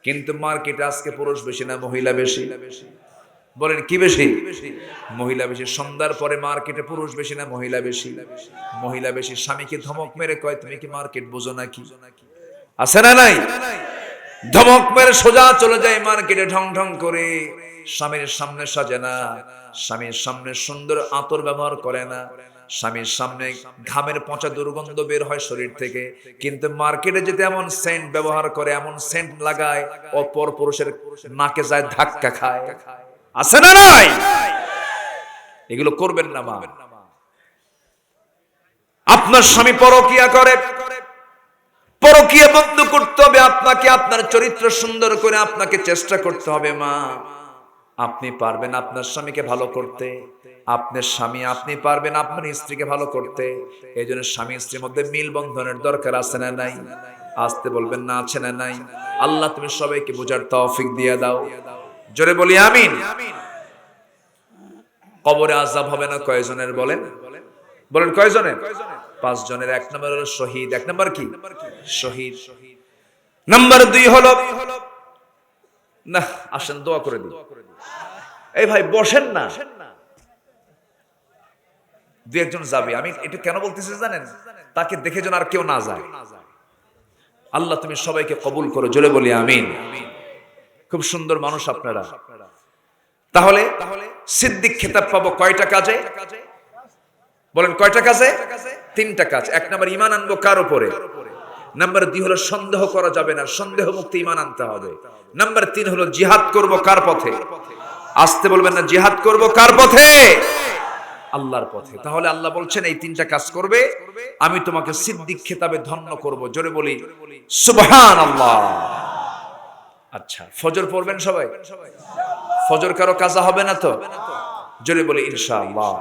কিন্তু মার্কেটে আজকে পুরুষ বেশি না মহিলা বেশি? বলেন কি বেশি? মহিলা বেশি। সন্ধ্যার পরে মার্কেটে পুরুষ বেশি না মহিলা বেশি? মহিলা বেশি। স্বামীকে ধমক মেরে কয়, তুমি কি মার্কেট বোঝো নাকি? আছে না নাই? ধমক মেরে সোজা চলে যায় মার্কেটে ঢং ঢং করে। স্বামীর সামনে সাজে না, স্বামীর সামনে সুন্দর আতর ব্যবহার করে না, স্বামীর সামনে ঘামের পচা দুর্গন্ধ বের হয় শরীর থেকে, কিন্তু মার্কেটে যেতে এমন সেন্ট ব্যবহার করে, এমন সেন্ট লাগায়, অপর পুরুষের নাকে যায় ধাক্কা খায়। আছে না নাই? এগুলো করবেন না মা। আপনার স্বামী পরকিয়া করে, পরকিয়া বন্ধ করতে হবে আপনাকে। আপনার চরিত্র সুন্দর করে আপনাকে চেষ্টা করতে হবে মা। আপনি পারবেন আপনার স্বামীকে ভালো করতে, আপনার স্বামী আপনি পারবেন আপনার স্ত্রীকে ভালো করতে। এই জন্য স্বামী স্ত্রীর মধ্যে মিল বন্ধনের দরকার আছে না নাই? আসতে বলবেন না, আছে না নাই? আল্লাহ তুমি সবাইকে বোঝার তৌফিক দিয়ে দাও। জোরে বলি আমিন। কবরে আযাব হবে না কয়জনের বলেন? বলেন কয়জনের? 5 জনের। 1 নম্বর হলো শহীদ। 1 নম্বর কি? শহীদ। নাম্বার 2 হলো, না আসেন দোয়া করে দিই। এই ভাই বসেন না, 2-1 জন যাবে। আমি এটা কেন বলতেছি জানেন? তাকে দেখে যেন আর কেউ না যায়। আল্লাহ তুমি সবাইকে কবুল করো, জোরে বলি আমিন। খুব সুন্দর মানুষ আপনারা। তাহলে সিদ্দিক খেতাব পাবো কয়টা কাজে? বলেন কয়টা কাজে? 3টা কাজ। 1 নম্বর ঈমান আনবো কার উপরে? নাম্বার 2 হলো সন্দেহ করা যাবে না, সন্দেহ মুক্ত ঈমান আনতে হবে। নাম্বার 3 হলো জিহাদ করব কার পথে? আসতে বলবেন না, জিহাদ করব কার পথে? আল্লাহর পথে। তাহলে আল্লাহ বলছেন এই 3টা কাজ করবে, আমি তোমাকে সিদ্দিক খেতাবে ধন্য করব। জোরে বলি সুবহানাল্লাহ। আচ্ছা, ফজর পড়বেন সবাই? ফজর কারো কাজা হবে না তো? জোরে বলি ইনশাআল্লাহ।